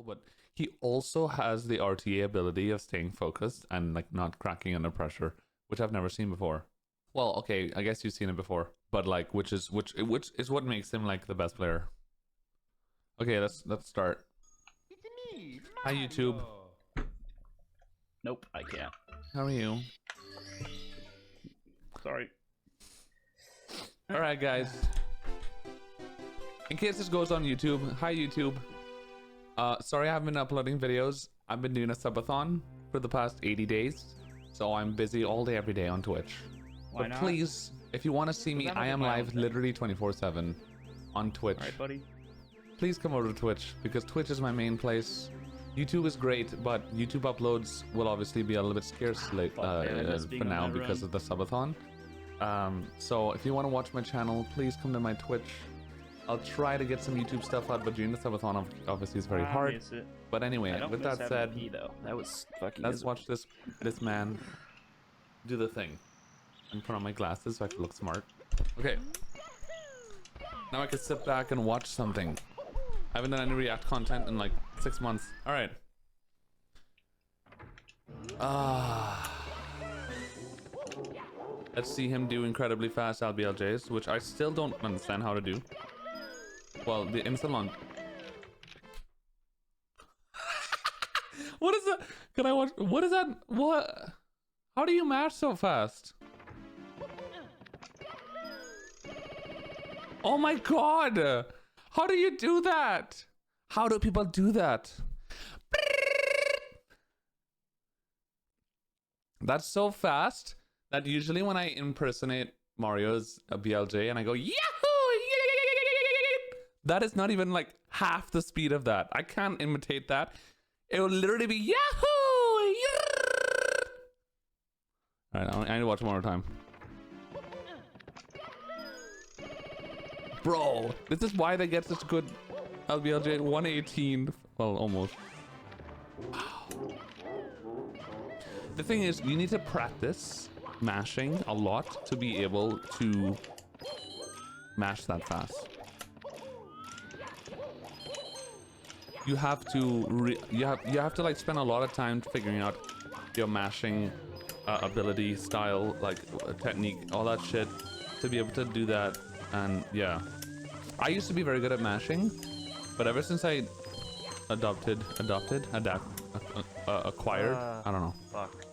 control, but he also has the RTA ability of staying focused and like not cracking under pressure, which I've never seen before. Well, okay, I guess you've seen it before, but like, which is what makes him like the best player. Okay, let's start. It's me, Hi, YouTube. Nope, I can't. How are you? Sorry. All right, guys. In case this goes on YouTube, hi YouTube. Sorry I haven't been uploading videos. I've been doing a subathon for the past 80 days, so I'm busy all day, every day on Twitch. Why but not? Please, if you want to see me, I am live literally 24/7 on Twitch. All right, buddy. Please come over to Twitch because Twitch is my main place. YouTube is great, but YouTube uploads will obviously be a little bit scarce for now because of the subathon. So if you want to watch my channel, please come to my Twitch. I'll try to get some YouTube stuff out, but during the subathon, obviously, it's very hard. But anyway, with that said, that was fucking. Let's watch this man do the thing. And put on my glasses so I can look smart. Okay. Now I can sit back and watch something. I haven't done any React content in like 6 months. All right. Let's see him do incredibly fast LBLJs, which I still don't understand how to do. Well, the instant What is that? Can I watch? What is that? What? How do you mash so fast? Oh my god! How do you do that? How do people do that? That's so fast that usually when I impersonate Mario's BLJ and I go Yahoo! That is not even like half the speed of that. I can't imitate that. It will literally be Yahoo! Alright, I need to watch one more time. Bro, this is why they get such good LBLJ 118. Well, almost. Wow. The thing is, you need to practice mashing a lot to be able to mash that fast. You have to you have to like spend a lot of time figuring out your mashing ability, style, like technique, all that shit to be able to do that. And yeah, I used to be very good at mashing, but ever since I acquired, I don't know. Fuck.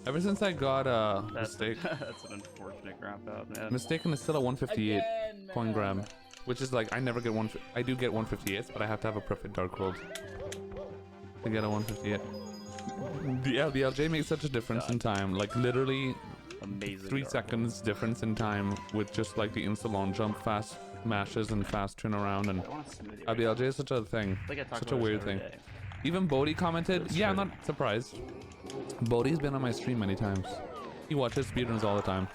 Ever since I got mistake. That's an unfortunate grab out, man. Mistaken is still a 158 point grab, which is like I never get one. I do get 158s, but I have to have a perfect dark world to get a 158. The LBLJ makes such a difference in time, like literally. Amazing. 3 seconds difference in time with just like the insta long jump, fast mashes, and fast turnaround. And LBLJ is such a thing, such a weird thing. Even Bodhi commented, yeah, I'm not surprised. Bodhi's been on my stream many times. He watches speedruns all the time.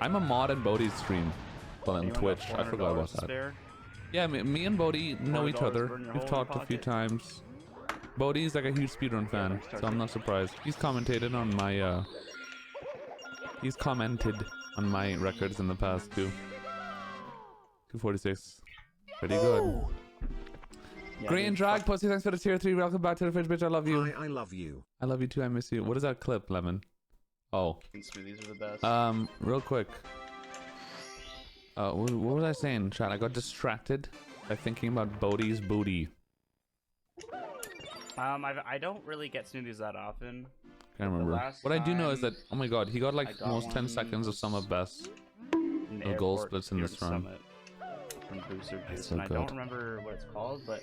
I'm a mod in Bodhi's stream. Well, on Twitch, I forgot about that. Yeah, me and Bodhi know each other. We've talked a few times. Bodhi's like a huge speedrun fan, so I'm not surprised. He's commented on my records in the past too. 246. Pretty good. Yeah, Grey and Drag, Pussy, thanks for the tier 3. Welcome back to the fridge, bitch. I love you. I love you. I love you too. I miss you. What is that clip, Lemon? Oh. Smoothies are the best. Real quick. What was I saying, chat? I got distracted by thinking about Bodhi's booty. I don't really get smoothies that often. Can't remember. What I do know is that, oh my god, he got like almost 10 seconds of Summit Best. No goal splits in this run. From Booster Juice, so and I don't remember what it's called, but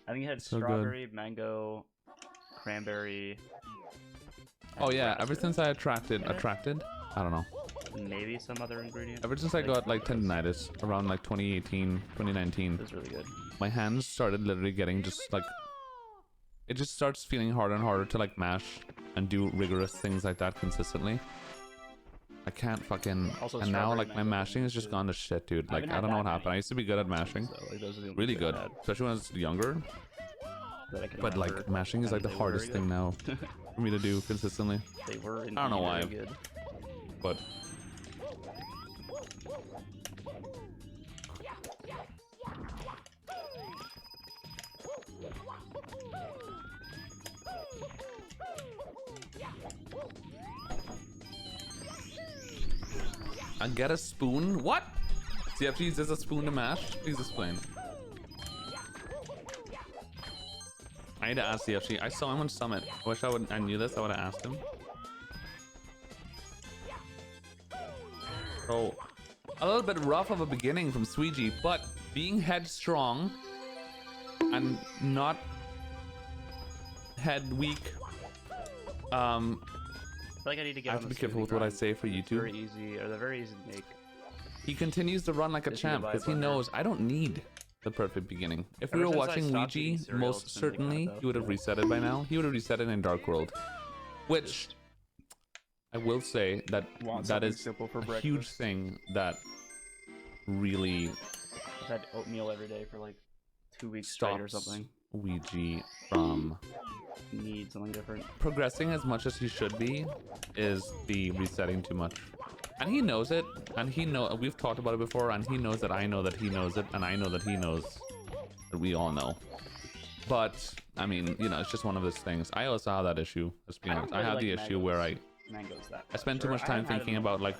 I think it had strawberry, mango, cranberry. Oh yeah, ever since I attracted, I don't know. Maybe some other ingredient. Ever since I got like tendinitis around like 2018, 2019. It was really good. My hands started literally getting just like, it just starts feeling harder and harder to like mash and do rigorous things like that consistently. I can't fucking, and now like my mashing has just gone to shit, dude. Like I don't know what happened. I used to be good at mashing, so, like, those are the really good, especially when I was younger. But like mashing is like the hardest thing now for me to do consistently. They were. I don't know why, but I get a spoon? What? CFG uses a spoon to mash? Please explain. I need to ask CFG. I saw him on Summit. I wish I knew this. I would have asked him. So, a little bit rough of a beginning from Suigi, but being headstrong and not head weak. I feel like I need to get. I have to be careful with what I say for YouTube. Very easy, or they're very easy to make. He continues to run like a champ because he knows I don't need the perfect beginning. If we were watching Luigi, most certainly he would have reset it by now. He would have reset it in Dark World, which I will say that that is a huge thing that really I've had oatmeal every day for like 2 weeks straight or something. Luigi from need something different. Progressing as much as he should be is the resetting too much. And he knows it, and we've talked about it before, and he knows that I know that he knows it, and I know that he knows that we all know. But, I mean, you know, it's just one of those things. I also have that issue, let's be honest. I have the issue where I spend too much time thinking about, like,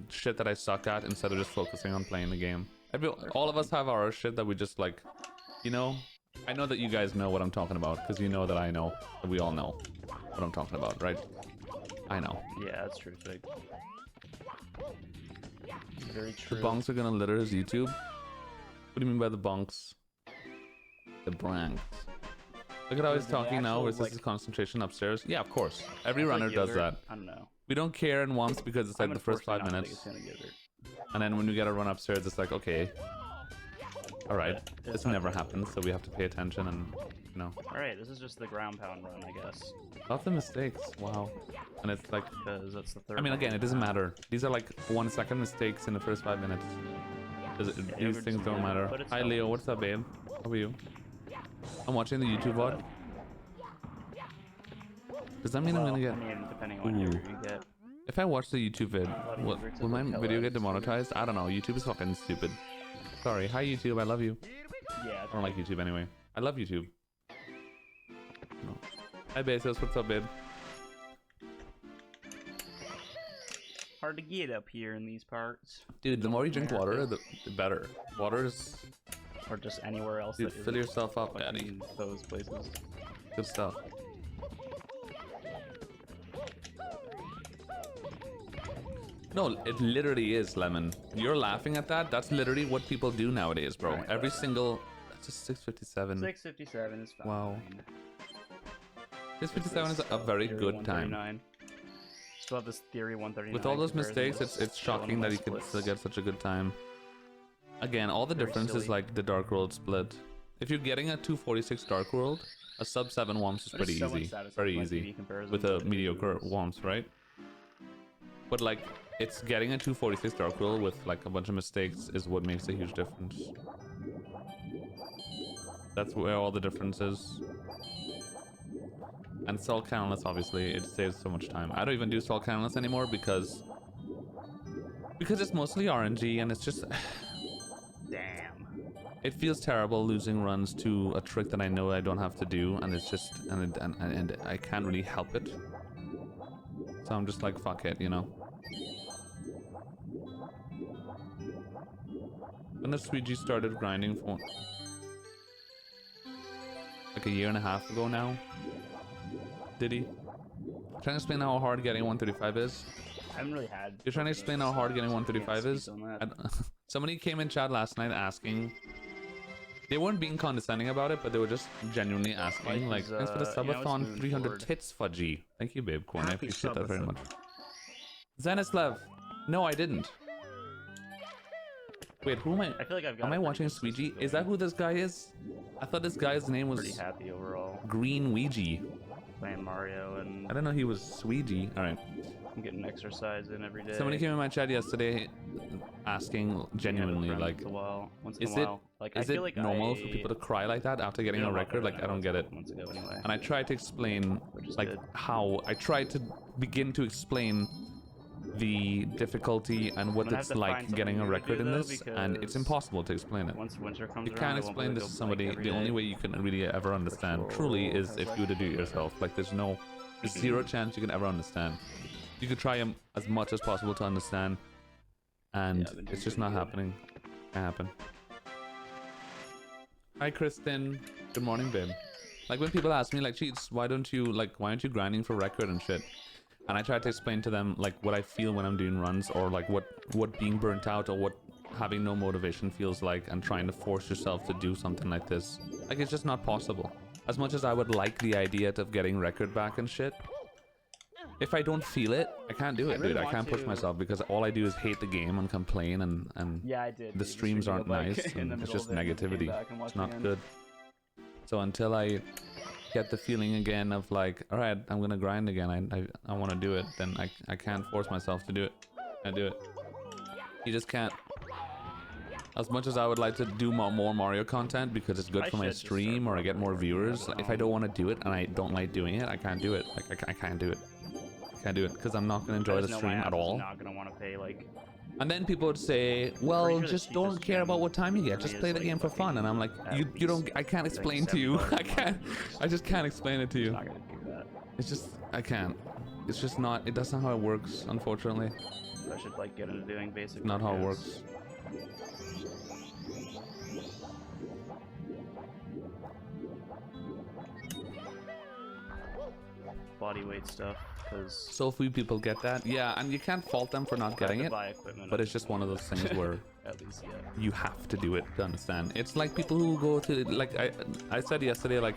shit that I suck at instead of just focusing on playing the game. All of us have our shit that we just, like, you know? I know that you guys know what I'm talking about, because you know that I know, that we all know what I'm talking about, right? I know. Yeah, that's true, Fig. Very true. The bonks are gonna litter his YouTube? What do you mean by the bonks? The branks. Look at how he's talking now versus his concentration upstairs. Yeah, of course. Every runner does that. I don't know. We don't care in WOMS because it's like the first 5 minutes. And then when we get a run upstairs, it's like, okay. Alright, this never happens, so we have to pay attention and, you know. Alright, this is just the ground pound run, I guess. Lots of mistakes, wow. And it's like, because that's the third. I mean, again, it doesn't matter. These are like 1 second mistakes in the first 5 minutes. These things don't matter. Hi Leo, what's up, babe? How are you? I'm watching the YouTube VOD. Does that mean I'm gonna get? I mean, depending on what you get. If I watch the YouTube vid, will my video get demonetized? I don't know. YouTube is fucking stupid. Sorry. Hi YouTube, I love you. Yeah. I don't like YouTube anyway. I love YouTube. No. Hi Bezos, what's up, babe? Hard to get up here in these parts. Dude, the more you drink water, the better. Water is... Or just anywhere else. Dude, fill yourself up, Daddy. Those places. Good stuff. No, it literally is, Lemon. You're laughing at that? That's literally what people do nowadays, bro. Right, every single... That's just 6:57. 6:57 is fine. Wow. 6:57 is a very good time. Still have this theory 139. With all those mistakes, it's shocking that he could still get such a good time. Again, all the difference is like the Dark World split. If you're getting a 246 Dark World, a sub 7 WOMS is pretty easy. Very easy. With a mediocre WOMS, right? But like, it's getting a 246 Dark World with like a bunch of mistakes is what makes a huge difference. That's where all the difference is. And Soul Countless, obviously, it saves so much time. I don't even do Soul Countless anymore because it's mostly RNG and it's just... Damn. It feels terrible losing runs to a trick that I know I don't have to do, and it's just... And I can't really help it. So I'm just like, fuck it, you know? When the Suigi started grinding for... like a year and a half ago now. Did he? Trying to explain how hard getting 135 is? I haven't really had... You're trying to explain how hard getting 135 is? Somebody came in chat last night asking... They weren't being condescending about it, but they were just genuinely asking, like, thanks for the subathon, 300 tits, Fudgy. Thank you, babe corn. I appreciate that very much. Zanislev. No, I didn't. Wait, who am I? I feel like I've got... Am I watching Suigi? Is that who this guy is? I thought this guy's name was... Pretty happy overall. Green Ouija. Playing Mario and... I didn't know he was Suigi. Alright. I'm getting exercise in every day. Somebody came in my chat yesterday asking genuinely, like... Once in a while. Is it normal for people to cry like that after getting a record? Like, I don't get it. And I tried to explain, like, how... I tried to begin to explain the difficulty and what it's like getting a record in this, and it's impossible to explain it. Once winter comes You can't explain this to somebody. The only way you can really ever understand truly is if you were to do it yourself. Like there's zero chance you can ever understand. You could try as much as possible to understand, and it's just not happening. Can't happen. Hi Kristen, good morning babe. Like when people ask me like, Cheats, why aren't you grinding for record and shit? And I try to explain to them like what I feel when I'm doing runs, or like what being burnt out or what having no motivation feels like, and trying to force yourself to do something like this. Like it's just not possible. As much as I would like the idea of getting record back and shit, if I don't feel it, I can't do it, dude. I can't push myself because all I do is hate the game and complain, and yeah, I did. The streams aren't nice, and it's just negativity. It's not good. So until I get the feeling again of like, all right, I'm gonna grind again, I want to do it, then I can't force myself to do it. I do it. You just can't. As much as I would like to do more Mario content because it's good for my stream or I get more viewers, like, if I don't want to do it and I don't like doing it, I can't do it. Like I can't do it. I can't do it because I'm not gonna enjoy the stream at all. Not gonna want to pay like. And then people would say, well, just don't care about what time you get, just play the game for fun. And I'm like, you don't, I can't explain to you. I just can't explain it to you. It's just, I can't. It's just not, that's not how it works, unfortunately. I should like get into doing basic. Not how it works. Body weight stuff, because so few people get that. Yeah, and you can't fault them for not getting it, but it's just one of those things where at least, yeah, you have to do it to understand. It's like people who go to, like I said yesterday, like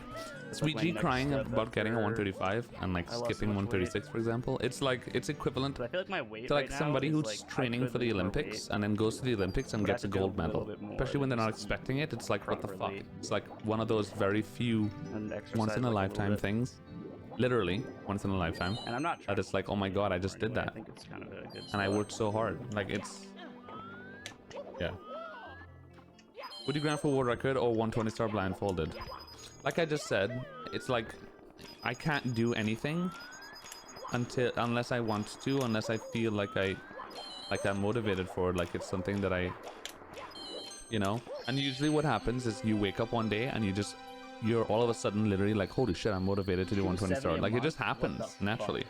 Suigi crying about getting a 135 and like skipping 136, for example. It's like, it's equivalent I feel like my weight to like right somebody now who's is, like, training for the Olympics and then goes to the Olympics and gets a gold medal. Especially when they're not expecting it. It's like, what the fuck? It's like one of those very few once in a lifetime things. Literally once in a lifetime. And I'm not that it's like, oh my god, I just did that. I think it's kind of a good and I worked so hard. Like it's, yeah. Would you grind for world record or 120 star blindfolded? Like I just said, it's like I can't do anything unless I want to, unless I feel like I'm motivated for it, like it's something that I, you know. And usually what happens is you wake up one day and you're all of a sudden literally like, holy shit, I'm motivated to do 120 star. Like it just happens naturally.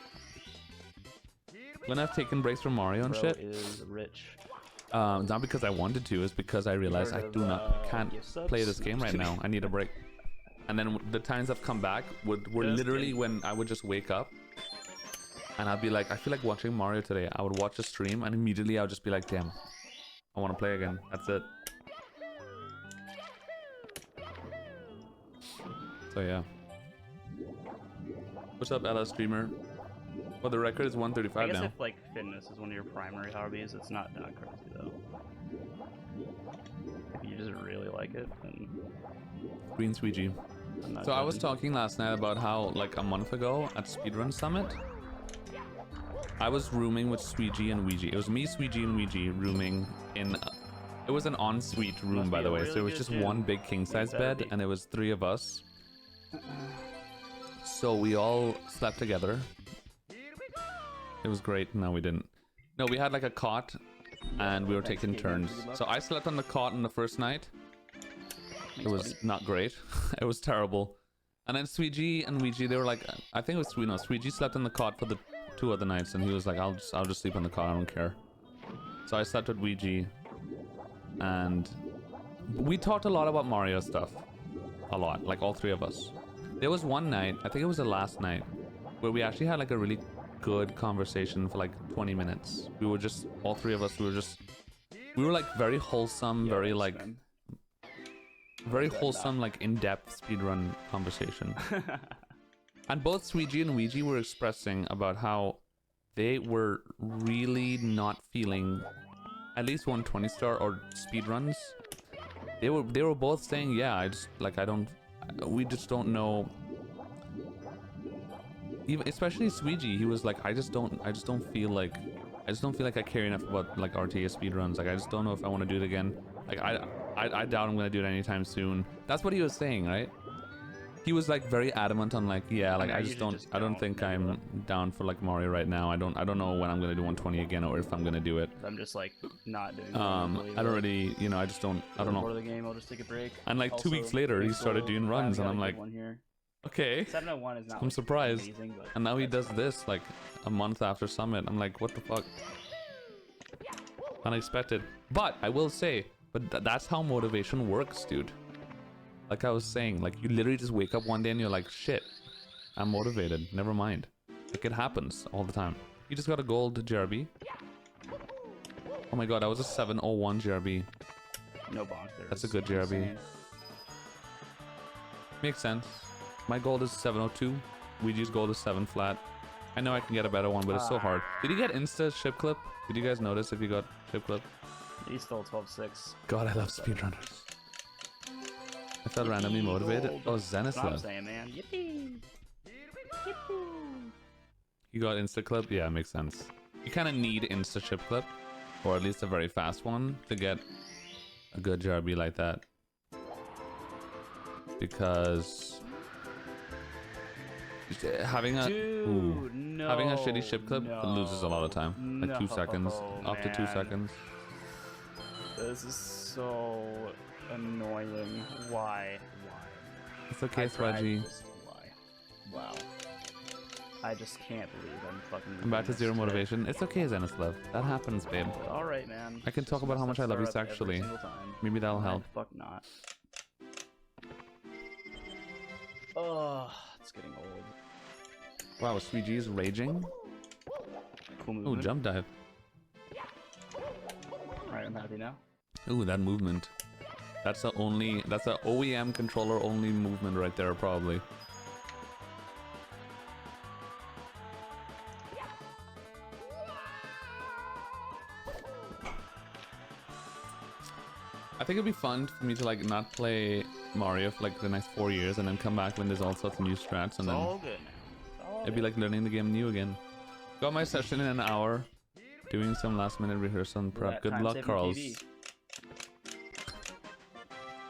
When I've taken breaks from Mario and shit, is rich. Not because I wanted to, it's because I realized I can't play this game right now. I need a break. And then the times I've come back were literally when I would just wake up and I'd be like, I feel like watching Mario today. I would watch a stream and immediately I would just be like, damn, I want to play again. That's it. So yeah. What's up, Ella streamer? Well, the record is 135 I guess now. if like fitness is one of your primary hobbies, it's not that crazy though. If you just really like it, then Green Suigi. So I was talking last night about how like a month ago at Speedrun Summit, I was rooming with Suigi and Ouija. It was me, Suigi, and Ouija rooming in. It was an ensuite room, by the way. So it was just one big king size bed, and it was 3 of us. So we all slept together. It was great. No, we didn't. No, we had like a cot and we were taking turns. So I slept on the cot on the first night. It was not great. It was terrible. And then Suigi and Ouija, they were like, I think it was Suigi slept on the cot for the 2 other nights and he was like, I'll just sleep on the cot, I don't care. So I slept with Ouija and we talked a lot about Mario stuff. A lot, like all 3 of us. There was one night, I think it was the last night, where we actually had like a really good conversation for like 20 minutes. We were just, all 3 of us, we were like very wholesome, very like, very wholesome, like in-depth speedrun conversation. And both Suigi and Ouija were expressing about how they were really not feeling at least 120 star or speedruns. They were both saying, yeah, we just don't know. Even especially Suigi, he was like, I just don't feel like I care enough about like RTS speedruns. Like I just don't know if I want to do it again. Like I doubt I'm gonna do it anytime soon. That's what he was saying, right? he was like very adamant on like, yeah, like I don't think never I'm down for like Mario right now. I don't know when I'm gonna do 120 again or if I'm gonna do it. I'm just like not doing. I don't really, you know, I don't know. The game, I'll just take a break. And like also, 2 weeks later, he started doing runs, and I'm like, okay. 701 is not. I'm surprised. Amazing, but and now he does this like a month after Summit. I'm like, what the fuck? Unexpected. But I will say, that's how motivation works, dude. Like I was saying, like you literally just wake up one day and you're like, shit, I'm motivated. Never mind. Like it happens all the time. You just got a gold GRB. Oh my god, that was a 701 GRB. No bonk there. That's a good GRB. Makes sense. My gold is 702. Luigi's gold is 7 flat. I know I can get a better one, but it's so hard. Did you get insta ship clip? Did you guys notice if you got ship clip? He stole 12-6. God, I love speedrunners. I felt randomly motivated. Oh, Zenith I'm left. saying, man. Yippee! Yippee! You got insta clip? Yeah, makes sense. You kind of need insta ship clip, or at least a very fast one, to get a good GRB like that. Because having a having a shitty ship clip loses a lot of time, like 2 seconds, up to 2 seconds. This is so annoying. Why? It's okay, Suigi. Why? Wow. I just can't believe I'm fucking. I'm back to 0 motivation. It's okay, Zenithlev. That happens, babe. Alright, man. I can talk about how much I love you sexually. Maybe that'll help. Fuck not. Oh, it's getting old. Wow, Suigi is raging. Cool movement. Ooh, jump dive. Alright, I'm happy now. Ooh, that movement. That's a OEM controller only movement right there, probably. I think it'd be fun for me to like not play Mario for like the next 4 years and then come back when there's all sorts of new strats, and then it'd be like learning the game new again. Got my session in an hour, doing some last minute rehearsal and prep. Good luck, Carls.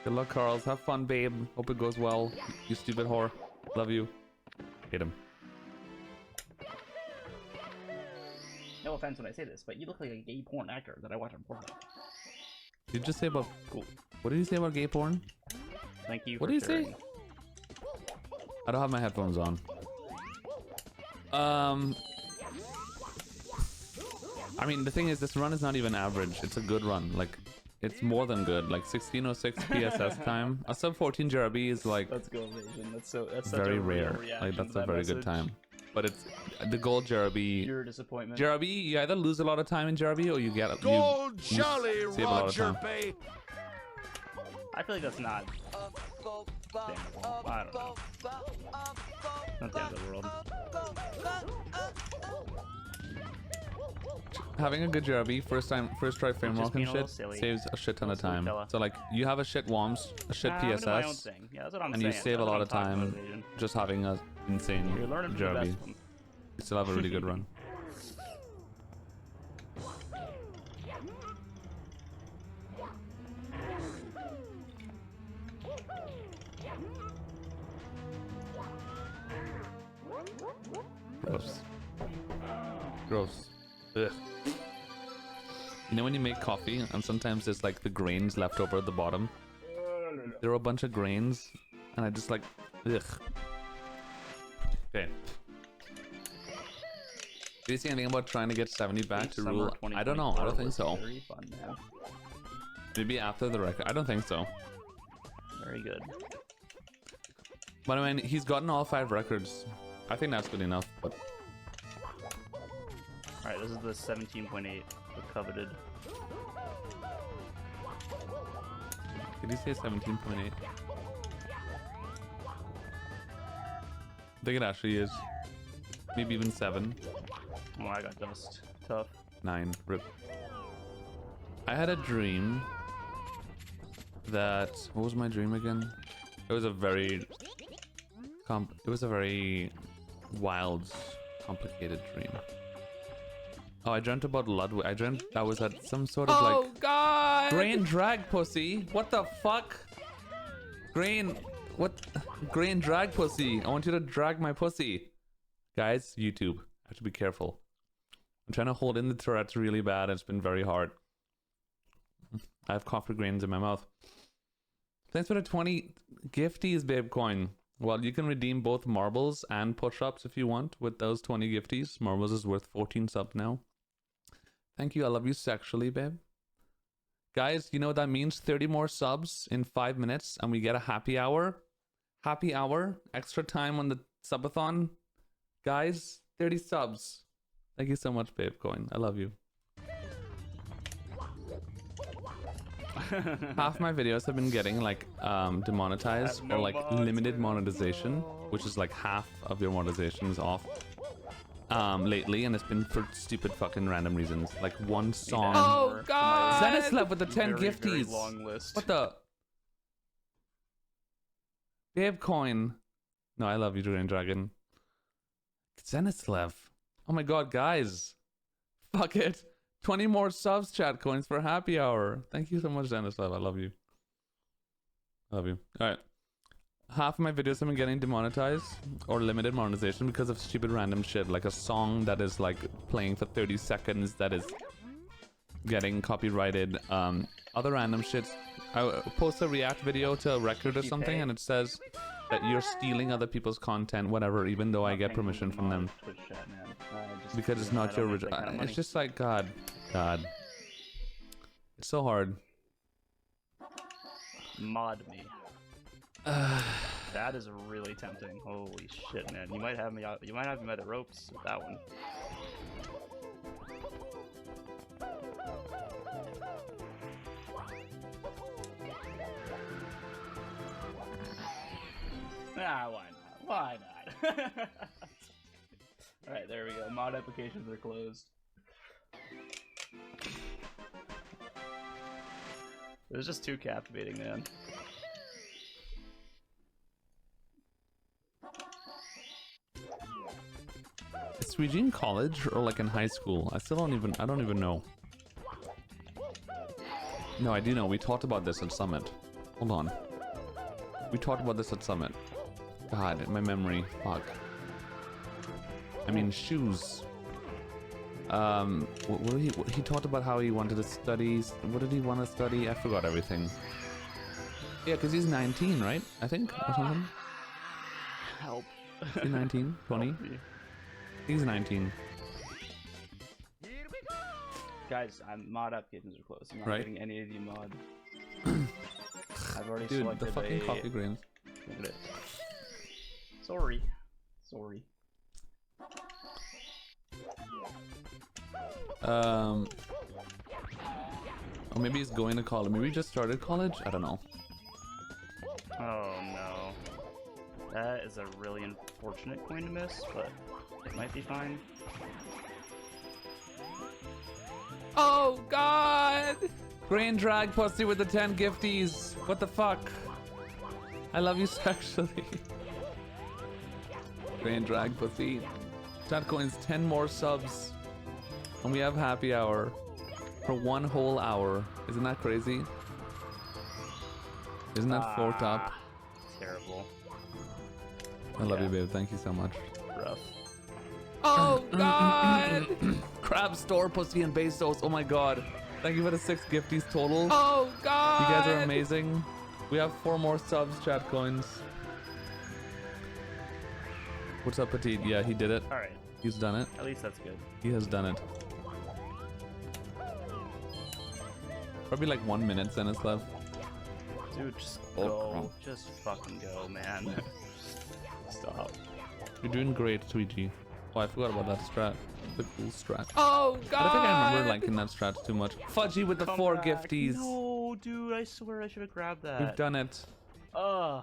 Good luck, Carls. Have fun, babe. Hope it goes well. You stupid whore. Love you. Hate him. No offense when I say this, but you look like a gay porn actor that I watch on Pornhub. Did you just say about... Cool. What did you say about gay porn? Thank you. What did you say? I don't have my headphones on. I mean, the thing is, this run is not even average. It's a good run. Like, it's more than good. Like 1606 PSS time. A sub 14 GRB is like... Let's go, Vision. That's very rare. Like, that's a very good time. But it's the gold GRB. Pure disappointment. GRB, you either lose a lot of time in GRB or you get gold Jolly Roger, babe. I feel like that's not I don't know. Not the end of the world. Having a good GRB, first try frame walk and shit, saves a shit ton of time. So like, you have a shit WOMS, a shit PSS, and you save a lot of time just having a insane GRB. You still have a really good run. Gross. Gross. Ugh. You know when you make coffee and sometimes there's like the grains left over at the bottom? There are a bunch of grains and I just like, ugh. Okay. Do you see anything about trying to get 70 back to rule? I don't know. I don't think so. Maybe after the record. I don't think so. Very good. But I mean, he's gotten all 5 records. I think that's good enough, but... Alright, this is the 17.8, the coveted. Did he say 17.8? I think it actually is. Maybe even 7. Oh, I got dust. Tough. 9. Rip. I had a dream that... What was my dream again? It was a very... It was a very wild, complicated dream. Oh, I dreamt about Ludwig. I dreamt that was at some sort of like... Oh, God! Grain drag pussy? What the fuck? Grain... What... Grain drag pussy. I want you to drag my pussy. Guys, YouTube. I have to be careful. I'm trying to hold in the Tourette's really bad. It's been very hard. I have coffee grains in my mouth. Thanks for the 20 gifties, babe coin. Well, you can redeem both marbles and push-ups if you want with those 20 gifties. Marbles is worth 14 subs now. Thank you. I love you sexually, babe. Guys, you know what that means? 30 more subs in 5 minutes and we get a happy hour. Happy hour. Extra time on the subathon. Guys, 30 subs. Thank you so much, babe coin. I love you. Half my videos have been getting like demonetized or like limited monetization, which is like half of your monetization is off lately, and it's been for stupid fucking random reasons. Like one song. Oh god! Zenislev with the 10 gifties. Long list. What the? Babe coin. No, I love you, Dragon Dragon. Zenislev. Oh my god, guys. Fuck it. 20 more subs, chat coins for happy hour. Thank you so much, Zenislev. I love you. I love you. Alright. Half of my videos have been getting demonetized or limited monetization because of stupid random shit. Like a song that is like playing for 30 seconds that is getting copyrighted. Other random shit. I post a react video to a record or something and it says that you're stealing other people's content, whatever, even though I get permission from them. Because it's not your original. It's just like, God. It's so hard. Mod me. That is really tempting. Holy shit, man. You might have me out. You might have me by the ropes with that one. Ah, why not? Why not? Alright, there we go. Mod applications are closed. It was just too captivating, man. Is Suigi in college or like in high school? I don't even know. No, I do know. We talked about this at Summit. Hold on. We talked about this at Summit. God, my memory. Fuck. I mean, shoes. He talked about how he wanted to study. What did he want to study? I forgot everything. Yeah, because he's 19, right? I think, or something. Help. Is he 19? 20? He's 19. Guys, mod applications are closed. I'm not getting any of you mod. I've already Dude, selected the fucking coffee grains. Look at it. Sorry. Or maybe he's going to college. Maybe he just started college? I don't know. Oh no. That is a really unfortunate coin to miss, but it might be fine. Oh god! Grain drag pussy with the 10 gifties. What the fuck? I love you sexually. Grain drag pussy. Chat coins 10 more subs. And we have happy hour. For 1 whole hour. Isn't that crazy? Isn't that forked up? Terrible. I love you, babe. Thank you so much. Rough. Oh god! Crab store, pussy, and Bezos. Oh my god. Thank you for the 6 gifties total. Oh god! You guys are amazing. We have 4 more subs, chat coins. What's up, Petite? Yeah, he did it. Alright. He's done it. At least that's good. He has done it. Probably like 1 minute, Zenislev. Dude, just go. Just fucking go, man. Stop. You're doing great, Suigi. Oh, I forgot about that strat. The cool strat. Oh god! I don't think I remember liking that strat too much. Fudgy with the 4 gifties. No, dude, I swear I should have grabbed that. We've done it. Ugh.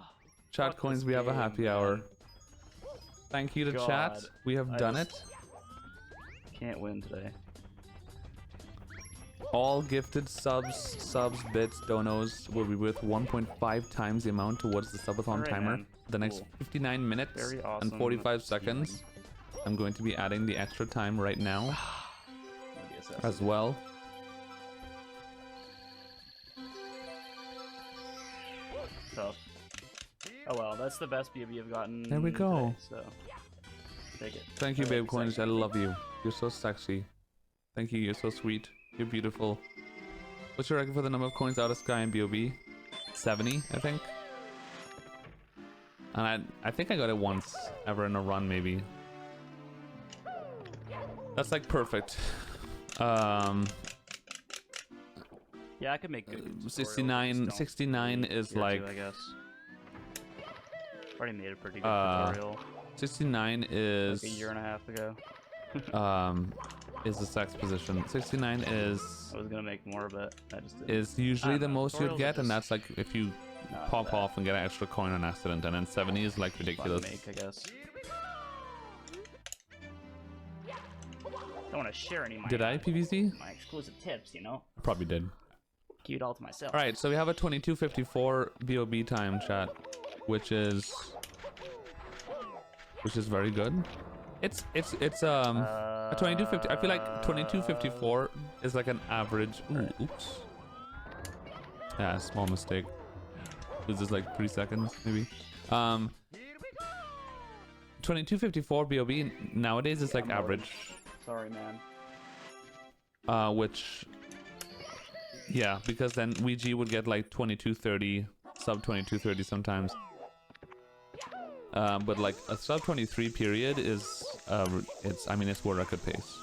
Chat coins, we have a happy hour. Thank you to chat. We have done it. Can't win today. All gifted subs, bits, donos will be worth 1.5 times the amount towards the subathon timer. The next 59 minutes and 45 seconds. I'm going to be adding the extra time right now as well. Tough. Oh well, that's the best BB I've gotten. There we go. Today, so take it. Thank you, babe coins. I love you. You're so sexy. Thank you. You're so sweet. You're beautiful. What's your record for the number of coins out of Sky and BOB? 70, I think. And I think I got it once ever in a run, maybe. That's like perfect. Yeah, I could make good 69 is like I guess. Already made a pretty good tutorial. 69 is like a year and a half ago. is the sex position. 69 is I was gonna make more, but I just didn't. Is usually the know, most you'd tutorials get, are and just that's like if you pop off and get an extra coin on accident, and then 70 is like ridiculous. Fun to make, I guess. Don't want to share any of my, Did I PVC? my exclusive tips, you know? Probably did. Keep it all to myself. All right, so we have a 22:54 BOB time, chat, which is very good. It's a 22:50. I feel like 22:54 is like an average. Ooh, oops. Yeah, small mistake. This is like 3 seconds maybe. 22:54 BOB nowadays is like average. Sorry, man. Which, yeah, because then Ouija would get like 22:30, sub 22:30 sometimes. But like a sub 23 period is, it's world record pace.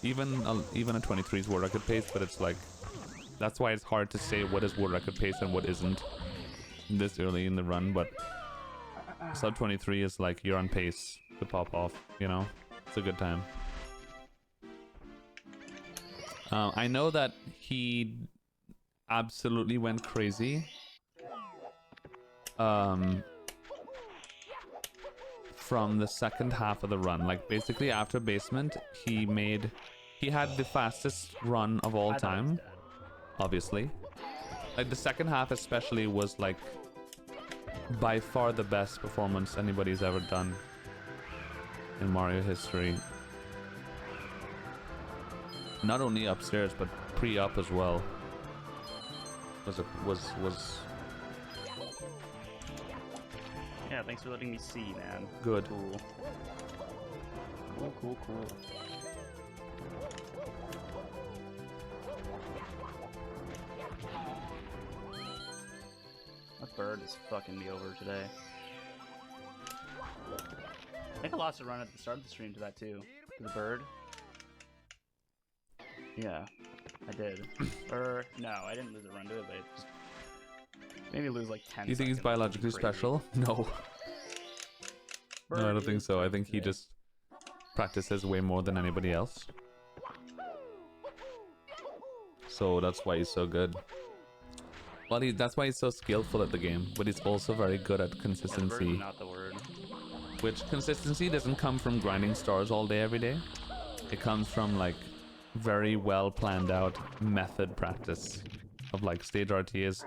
Even a 23 is world record pace, but it's like, that's why it's hard to say what is world record pace and what isn't this early in the run. But sub 23 is like you're on pace to pop off, you know? It's a good time. I know that he absolutely went crazy from the second half of the run. Like basically after basement, he had the fastest run of all time, obviously. Like the second half especially was like by far the best performance anybody's ever done in Mario history. Not only upstairs, but pre-up as well. Was Yeah, thanks for letting me see, man. good. Cool. Cool. That bird is fucking me over today. I think I lost a run at the start of the stream to that too. To the bird. Yeah, I did. Or no, I didn't lose a run to it, but it just made me lose like 10 Do you think he's seconds. biologically Crazy. special? No. Bird No, I don't think is so. I good think he today. just practices way more than anybody else. So that's why he's so good. Well, that's why he's so skillful at the game, but he's also very good at Yeah, bird consistency. is not the word. Which consistency doesn't come from grinding stars all day every day. It comes from like very well planned out method practice of like stage RTAs,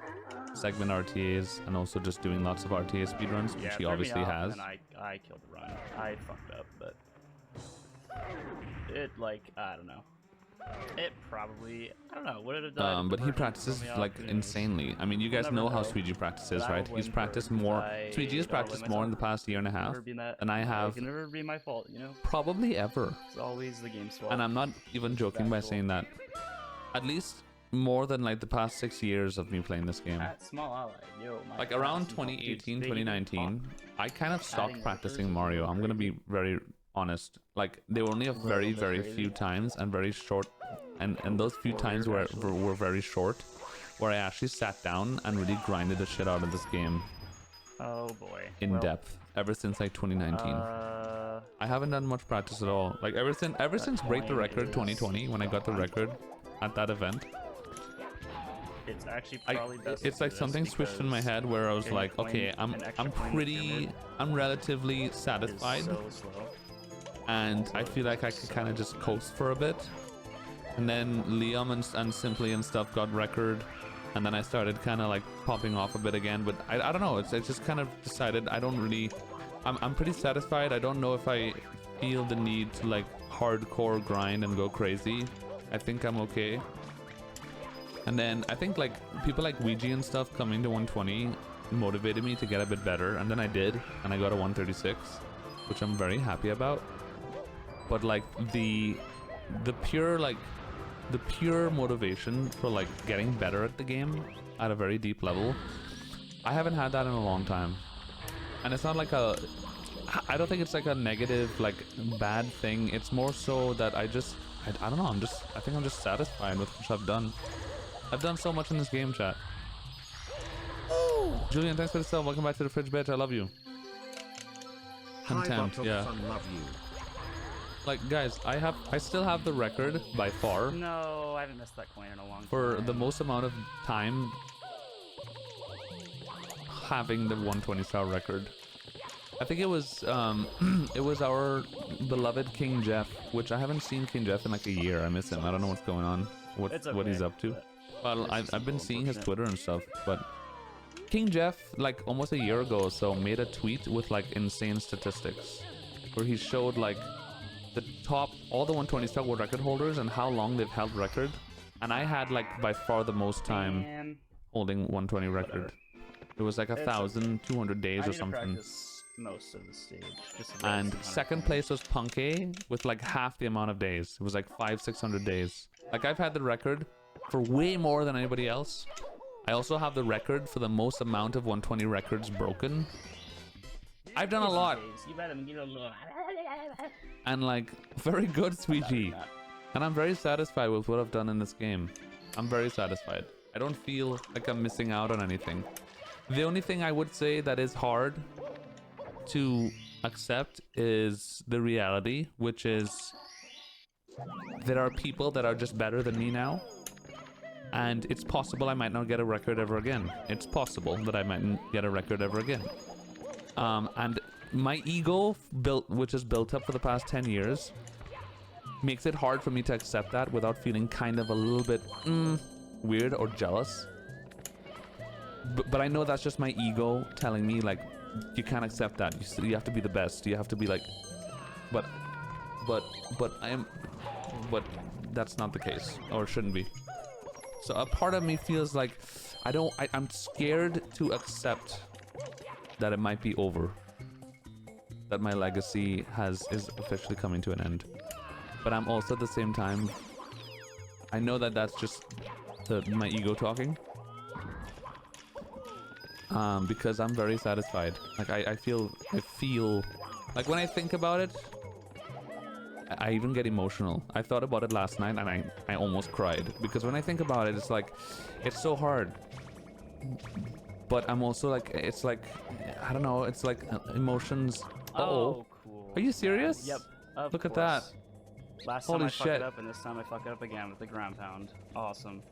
segment RTAs, and also just doing lots of RTA speedruns, which Yeah, he threw me obviously off, has. And I killed the run. I fucked up, but it like I don't know. It probably I don't know. Would it have done? But he practices like insanely. I mean, you guys never know how know. Suigi practices, But I right? will He's win practiced first, more. I Suigi has don't practiced blame more in the myself. past year and a half Never been that. than I have It can never be my fault, you know. probably ever. It's always the game's fault. And I'm not even joking by saying that. At least more than like the past 6 years of me playing this game. At Small Ally, yo, my Like class around and all- dude, 2018, they 2019, I kind of stopped Adding practicing workers Mario. is I'm gonna be very honest. Like there were only a very, bit very crazy. few times and very short, and those few times were very short, where I actually sat down and really grinded the shit out of this game Oh boy. in Well, depth. Ever since like 2019, Uh, I haven't done much practice at all. Like ever since Break the point Record is 2020, when I got the record at that event. it's actually probably best. It's to like do this something switched in my because head where I was getting like, coin- okay, I'm an extra coin pyramid relatively is satisfied, so slow. and I feel like I could kind of just coast for a bit. And then Liam and Simply and stuff got record, and then I started kind of like popping off a bit again. But I don't know. I just kind of decided I don't really. I'm pretty satisfied. I don't know if I feel the need to like hardcore grind and go crazy. I think I'm okay. And then I think like people like Ouija and stuff coming to 120 motivated me to get a bit better, and then I did, and I got a 136, which I'm very happy about. But like the pure motivation for like getting better at the game at a very deep level, I haven't had that in a long time. And it's not like I don't think it's like a negative, like bad thing. It's more so that I don't know, I think I'm just satisfied with what I've done. I've done so much in this game, chat. Julian, thanks for the sub. Welcome back to the fridge, bitch. I love you. Contempt, yeah. Love you. Like, guys, I still have the record by far No, I haven't missed that coin in a long time. for the most amount of time having the 120 star record. I think it was our beloved King Jeff, which I haven't seen King Jeff in like a year. I miss him. I don't know what's going on, what he's up to. Well, I've been seeing his Twitter and stuff, but King Jeff, like almost a year ago or so, made a tweet with like insane statistics, where he showed like the top, all the 120 star world record holders and how long they've held record. And I had like by far the most time holding 120 record. It was like 1,200 days or something. Most of the stage. And second place was Punky with like half the amount of days. It was like 500-600 days. Like I've had the record for way more than anybody else. I also have the record for the most amount of 120 records broken. I've done a lot. And like, very good, Suigi. And I'm very satisfied with what I've done in this game. I'm very satisfied. I don't feel like I'm missing out on anything. The only thing I would say that is hard to accept is the reality, which is there are people that are just better than me now. And it's possible I might not get a record ever again. It's possible that I mightn't get a record ever again. And my ego, which is built up for the past 10 years, makes it hard for me to accept that without feeling kind of a little bit weird or jealous. But I know that's just my ego telling me, like, you can't accept that. You have to be the best. You have to be like... But that's not the case, or shouldn't be. So a part of me feels like I'm scared to accept that it might be over, that my legacy is officially coming to an end. But I'm also at the same time, I know that that's just my ego talking, because I'm very satisfied. Like I feel like when I think about it, I even get emotional. I thought about it last night and I almost cried, because when I think about it, it's like, it's so hard. But I'm also like, it's like, I don't know, it's like emotions. Oh, cool. Are you serious? Yep. Look at that. Last time I fuck it up, and this time I fuck it up again with the ground pound. Awesome.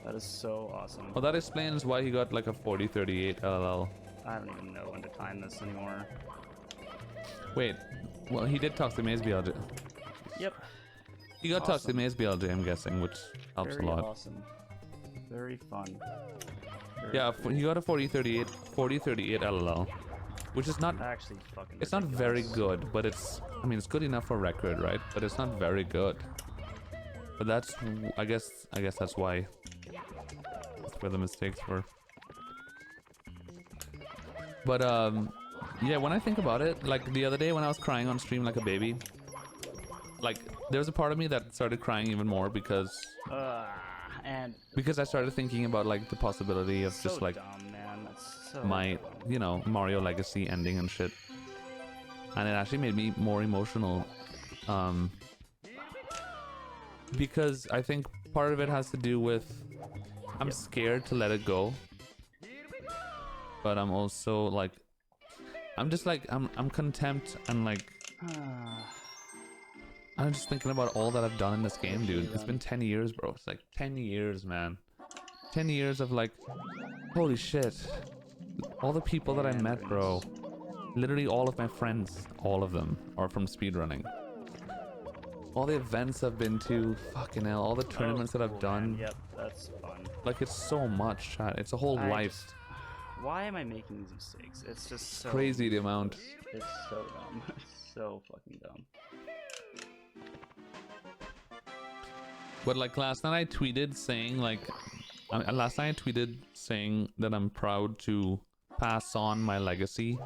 That is so awesome. Well, that explains why he got like a 40-38 LLL. I don't even know when to time this anymore. Wait. Well, he did talk to Maze BLJ. Yep. He got talked to Maze BLJ, I'm guessing, which helps a lot. Very awesome. Very fun. Yeah, he got a 40-38 LLL, which is not actually fucking. It's not very good, but it's, I mean, it's good enough for record, right? But it's not very good. But that's, I guess that's why. That's where the mistakes were. But yeah, when I think about it, like the other day when I was crying on stream like a baby, like there was a part of me that started crying even more because I started thinking about like the possibility of just like dumb, man. That's so my dumb. you know, Mario Legacy ending and shit, and it actually made me more emotional, because I think part of it has to do with I'm scared to let it go, but I'm also like I'm just like I'm content and like I'm just thinking about all that I've done in this game, dude. It's been 10 years, bro. It's like 10 years, man. 10 years of like, holy shit. All the people that I met, bro. Literally all of my friends, all of them are from speedrunning. All the events I've been to, fucking hell, all the tournaments that I've done. Man. Yep, that's fun. Like, it's so much, chat. It's a whole life. Why am I making these mistakes? It's just so crazy, the amount. It's so dumb. It's so fucking dumb. But like last night I tweeted saying like, that I'm proud to pass on my legacy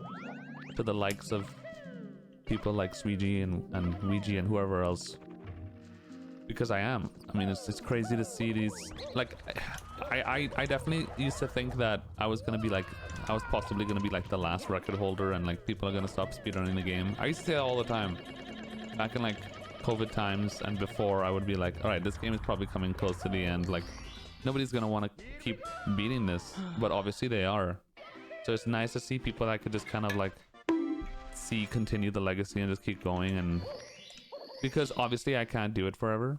to the likes of people like Suigi and Ouija and whoever else. Because I am. I mean, it's crazy to see these. Like, I definitely used to think that I was possibly gonna be like the last record holder, and like people are gonna stop speedrunning the game. I used to say that all the time. Back in like COVID times and before, I would be like, all right, this game is probably coming close to the end. Like, nobody's gonna want to keep beating this, but obviously they are. So it's nice to see people that could just kind of like continue the legacy and just keep going, and because obviously I can't do it forever.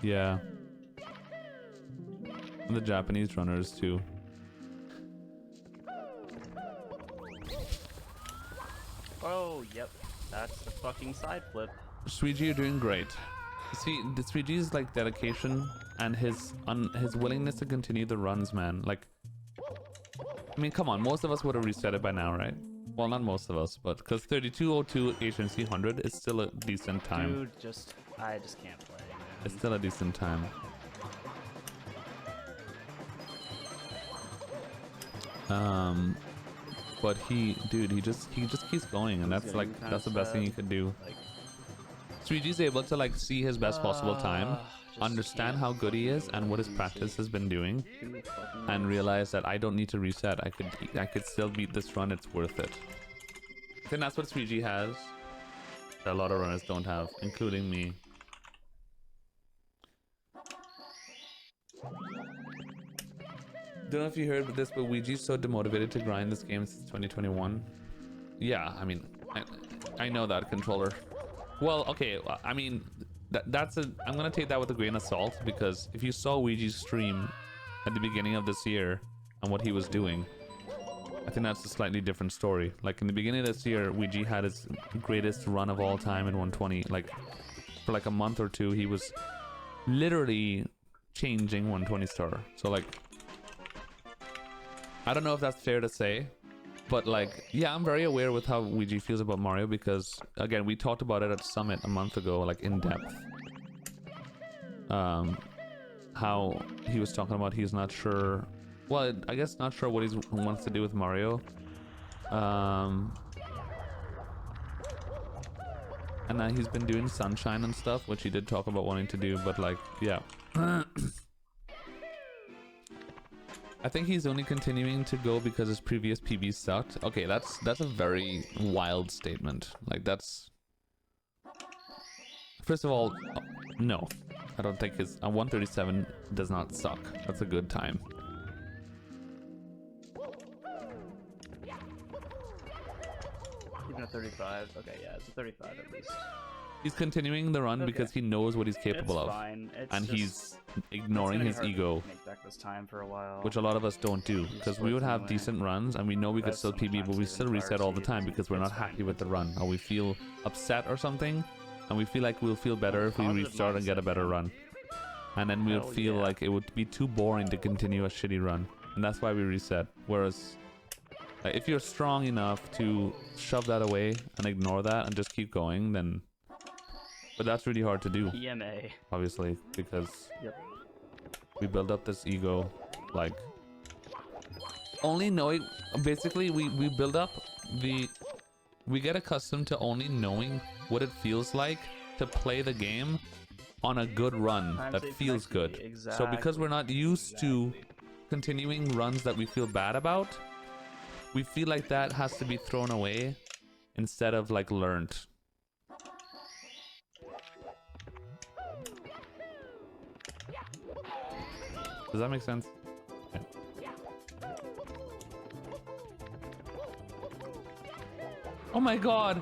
Yeah. And the Japanese runners too. Oh, yep. That's the fucking side flip. Suigi, you're doing great. See, the Suigi's like dedication and his willingness to continue the runs, man. Like, I mean, come on, most of us would have reset it by now, right? Well, not most of us, but because 3202 agency 100 is still a decent time. Dude, I just can't play, man. It's still a decent time. But he just keeps going, and that's like that's the best thing you could do. Like, Suigi's able to like see his best possible time, understand how good he is and what his practice has been doing, and realize that I don't need to reset. I could still beat this run. It's worth it. I think that's what Suigi has that a lot of runners don't have, including me. Don't know if you heard this, but Ouija's so demotivated to grind this game since 2021. Yeah, I mean, I know that, controller. Well, okay, I mean, I'm gonna take that with a grain of salt, because if you saw Ouija's stream at the beginning of this year and what he was doing, I think that's a slightly different story. Like, in the beginning of this year, Ouija had his greatest run of all time in 120. Like, for like a month or two, he was literally changing 120 star. So like, I don't know if that's fair to say, but like, yeah, I'm very aware with how Ouija feels about Mario, because again, we talked about it at Summit a month ago, like in depth. How he was talking about he's not sure, well, I guess not sure what he wants to do with Mario. And then he's been doing Sunshine and stuff, which he did talk about wanting to do, but like, yeah. I think he's only continuing to go because his previous PB sucked. Okay, that's a very wild statement. Like, that's... First of all, no. I don't think his 137 does not suck. That's a good time. Even a 35. Okay, yeah, it's a 35 at least. He's continuing the run because he knows what he's capable of. And he's ignoring his ego, make back this time for a while, which a lot of us don't do, because we would have decent runs and we know we could still PB, but we still reset all the time because we're not happy with the run, or we feel upset or something, and we feel like we'll feel better if we restart and get a better run, and then we would feel like it would be too boring to continue a shitty run, and that's why we reset. Whereas if you're strong enough to shove that away and ignore that and just keep going, then... But that's really hard to do. EMA. Obviously, because we build up this ego, like, only knowing, basically we build up we get accustomed to only knowing what it feels like to play the game on a good run that feels good. So because we're not used to continuing runs that we feel bad about, we feel like that has to be thrown away instead of like learned. Does that make sense? Yeah. Oh my god!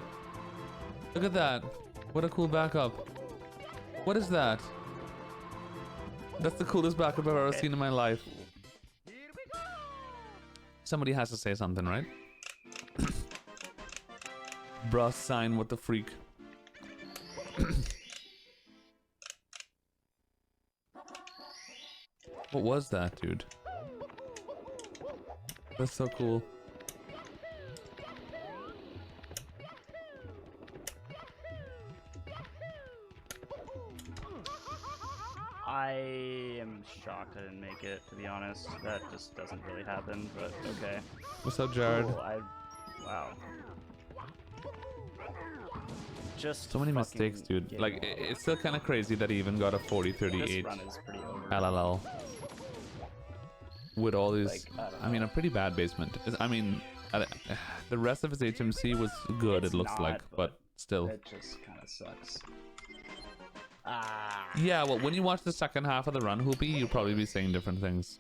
Look at that. What a cool backup. What is that? That's the coolest backup I've ever seen in my life. Somebody has to say something, right? Bruh, sign, what the freak. What was that, dude? That's so cool. I am shocked I didn't make it, to be honest. That just doesn't really happen, but okay. What's up, Jared? Cool, wow. Just So many mistakes, dude. Like, it's still kind of crazy that he even got a 40-38 this run is pretty over. LLL. With all these, Like, I mean, a pretty bad basement. I mean, the rest of his HMC was good, it looks not, like, but still. It just kind of sucks. Yeah, well, when you watch the second half of the run, Hoopy, you'll probably be saying different things.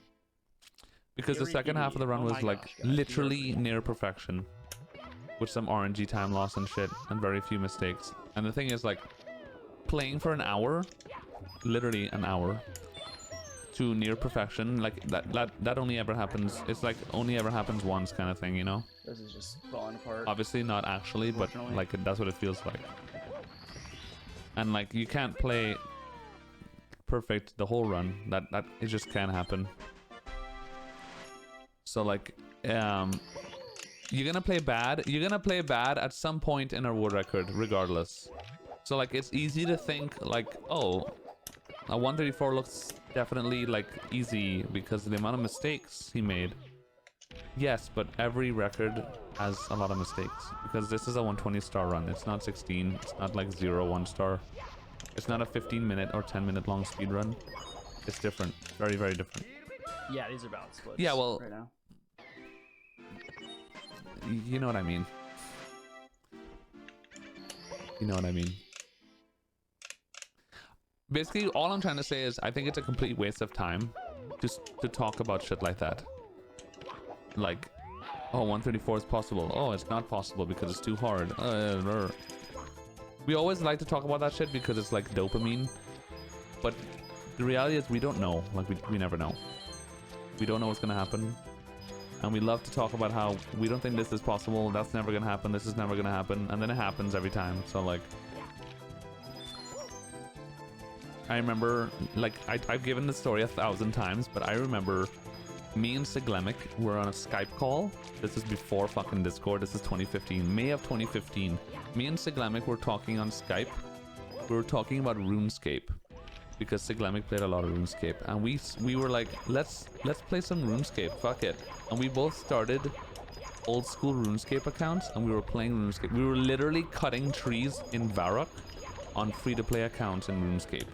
Because the second half of the run was like literally near perfection. With some RNG time loss and shit, and very few mistakes. And the thing is, like, playing for an hour, literally an hour, to near perfection, like, that only ever happens, it's like, only ever happens once kind of thing, you know? This is just falling apart. Obviously not actually, but, like, that's what it feels like. And, like, you can't play perfect the whole run. That it just can't happen. So, like, you're gonna play bad. You're gonna play bad at some point in a world record, regardless. So, like, it's easy to think, like, oh, a 134 looks definitely, like, easy because of the amount of mistakes he made. Yes, but every record has a lot of mistakes because this is a 120-star run. It's not 16. It's not like 0-1 star. It's not a 15-minute or 10-minute long speed run. It's different. Very, very different. Yeah, these are balance splits. Yeah, well, right now. You know what I mean. You know what I mean. Basically, all I'm trying to say is I think it's a complete waste of time just to talk about shit like that. Like, oh, 134 is possible. Oh, it's not possible because it's too hard. We always like to talk about that shit because it's like dopamine. But the reality is we don't know. Like, we never know. We don't know what's gonna happen. And we love to talk about how we don't think this is possible, that's never gonna happen, this is never gonna happen, and then it happens every time. So, like, I remember, like, I've given this story 1,000 times, but I remember me and Siglemic were on a Skype call. This is before fucking Discord. This is 2015, May of 2015. Me and Siglemic were talking on Skype. We were talking about RuneScape because Siglemic played a lot of RuneScape, and we were like, let's play some RuneScape. Fuck it. And we both started old school RuneScape accounts, and we were playing RuneScape. We were literally cutting trees in Varrock on free-to-play accounts in RuneScape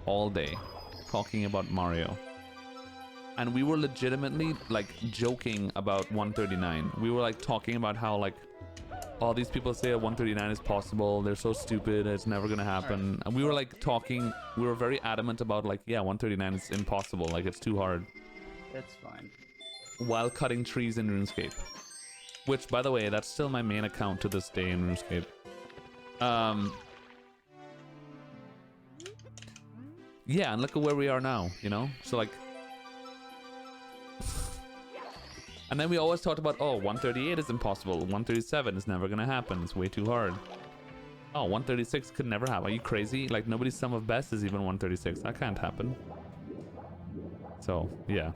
all day, talking about Mario. And we were legitimately, like, joking about 139. We were, like, talking about how, like, all these people say a 139 is possible, they're so stupid, it's never gonna happen. Right. And we were, like, talking, we were very adamant about, like, yeah, 139 is impossible, like, it's too hard. It's fine. While cutting trees in RuneScape. Which, by the way, that's still my main account to this day in RuneScape. Yeah, and look at where we are now, you know? So, like... And then we always talked about, oh, 138 is impossible, 137 is never gonna happen, it's way too hard. Oh, 136 could never happen. Are you crazy? Like, nobody's sum of best is even 136. That can't happen. So, yeah.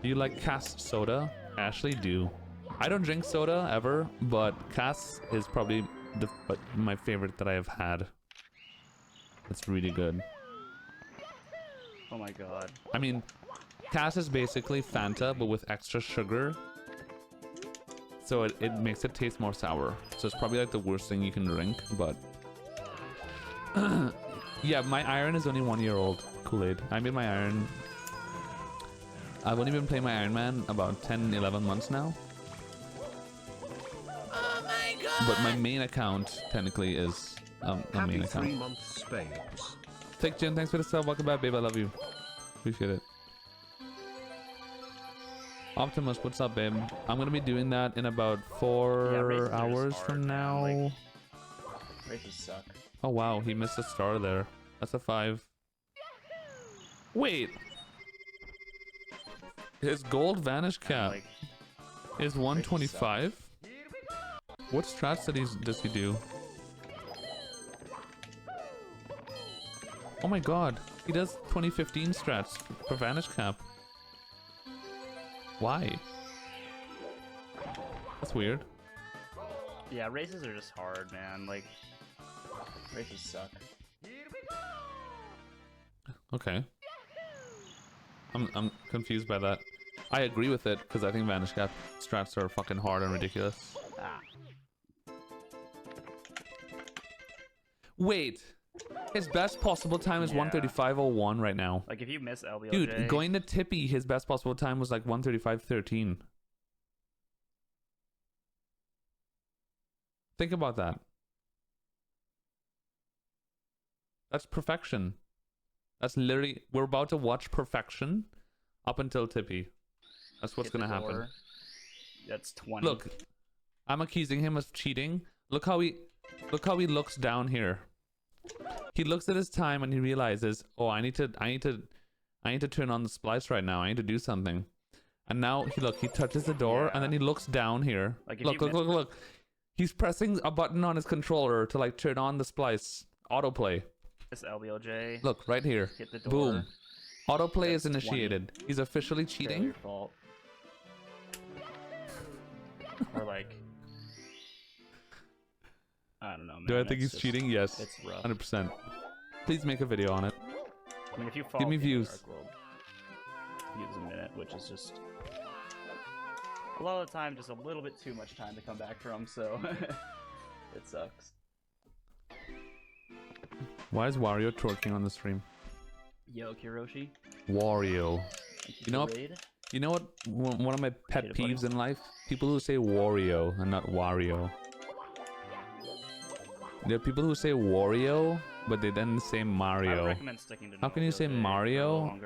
Do you like Cass soda? I actually do. I don't drink soda ever, but Cass is probably my favorite that I have had. It's really good. Oh my god. I mean, Cass is basically Fanta, but with extra sugar. So it makes it taste more sour. So it's probably like the worst thing you can drink, but... Yeah, my iron is only 1 year old. Kool-Aid. I made my iron... I've only been playing my Iron Man about 10, 11 months now. Oh my god! But my main account, technically, is a main account. 3 months Spades. Thick Jin, thanks for the sub. Welcome back, babe. I love you. Appreciate it. Optimus, what's up, babe? I'm gonna be doing that in about 4 hours from now. Like, races suck. Oh wow, he missed a star there. That's a 5. Wait. His gold vanish cap is 125. What strats does he do? Oh my god, he does 2015 strats for vanish cap. Why? That's weird. Yeah, races are just hard, man. Like, races suck. Okay. I'm confused by that. I agree with it because I think Vanish Cap strats are fucking hard and ridiculous. Ah. Wait, his best possible time is 1:35.01 right now. Like if you miss LBLJ, dude, going to Tippy, his best possible time was like 1:35.13. Think about that. That's perfection. That's literally, we're about to watch perfection up until Tippy. That's what's gonna happen. That's 20. Look, I'm accusing him of cheating. Look how he looks down here. He looks at his time and he realizes, oh, I need to turn on the splice right now. I need to do something. And now he touches the door and then he looks down here. Like look. He's pressing a button on his controller to like turn on the splice. Autoplay. This LBLJ. Look, right here. Hit the door. Boom. Autoplay is initiated. 20. He's officially cheating. Your fault. Or like, I don't know, man. Do I think he's cheating? Yes. It's rough. 100%. Please make a video on it. I mean, if you fall give me views. Views a minute, which is just a lot of the time, just a little bit too much time to come back from. So it sucks. Why is Wario twerking on the stream? Yo, Kiroshi. Wario. You know what? One of my pet peeves in life? People who say Wario and not Wario. There are people who say Wario, but they then say Mario. I recommend sticking to How can you say Mario,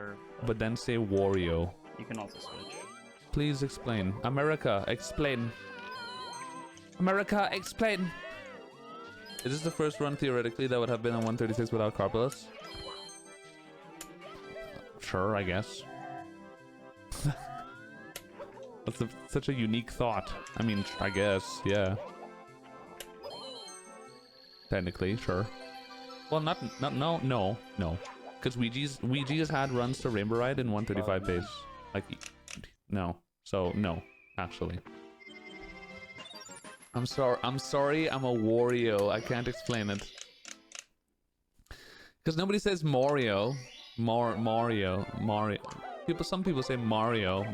but then say Wario? You can also switch. Please explain. America, explain. America, explain. Is this the first run theoretically that would have been on 136 without Carpulus? Sure, I guess. That's such a unique thought. I mean, I guess, yeah. Technically, sure. Well, no. Because Ouija has had runs to Rainbow Ride in 135 pace. Like, no. So, no, actually. I'm sorry, I'm a Wario. I can't explain it. Because nobody says Mario. Mario. Some people say Mario.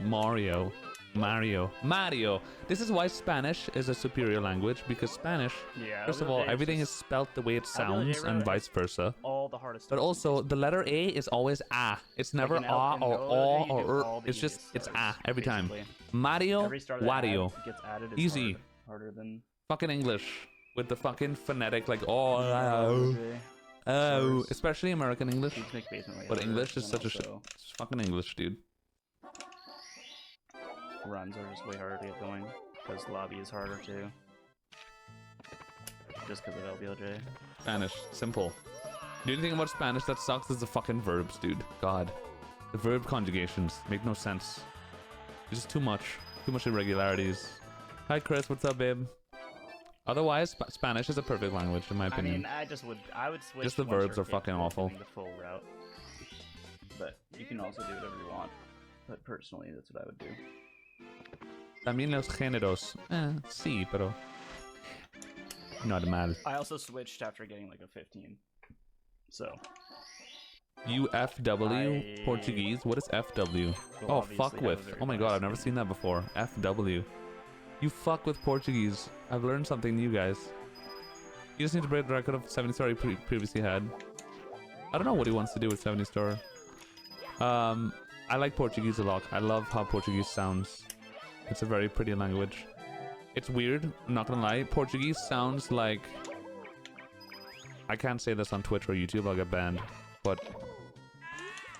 This is why Spanish is a superior language, because Spanish, first of all, everything is spelt the way it sounds and vice versa. All the hardest. But also, the letter A is always A. It's never like A or O or It's just, it's A every time. Mario, Wario. Easy. Harder than fucking English with the fucking phonetic, like, oh, especially American English. But English is such a shit. It's fucking English, dude. Runs are just way harder to get going because lobby is harder too. Just because of LBLJ. Spanish, simple. The only thing about Spanish that sucks is the fucking verbs, dude. God, the verb conjugations make no sense. It's just too much irregularities. Hi Chris, what's up, babe? Otherwise, Spanish is a perfect language in my opinion. I mean, I would switch. Just the verbs are fucking awful. The full route, but you can also do whatever you want. But personally, that's what I would do. También los géneros. Sí, pero not mal. I also switched after getting like a 15. So. UFW Portuguese. What is FW? Well, oh, fuck with. Oh my god, I've never seen that before. FW. You fuck with Portuguese. I've learned something new, guys. You just need to break the record of 70 star he previously had. I don't know what he wants to do with 70 star. I like Portuguese a lot. I love how Portuguese sounds. It's a very pretty language. It's weird, I'm not gonna lie. Portuguese sounds like... I can't say this on Twitch or YouTube, I'll get banned. But...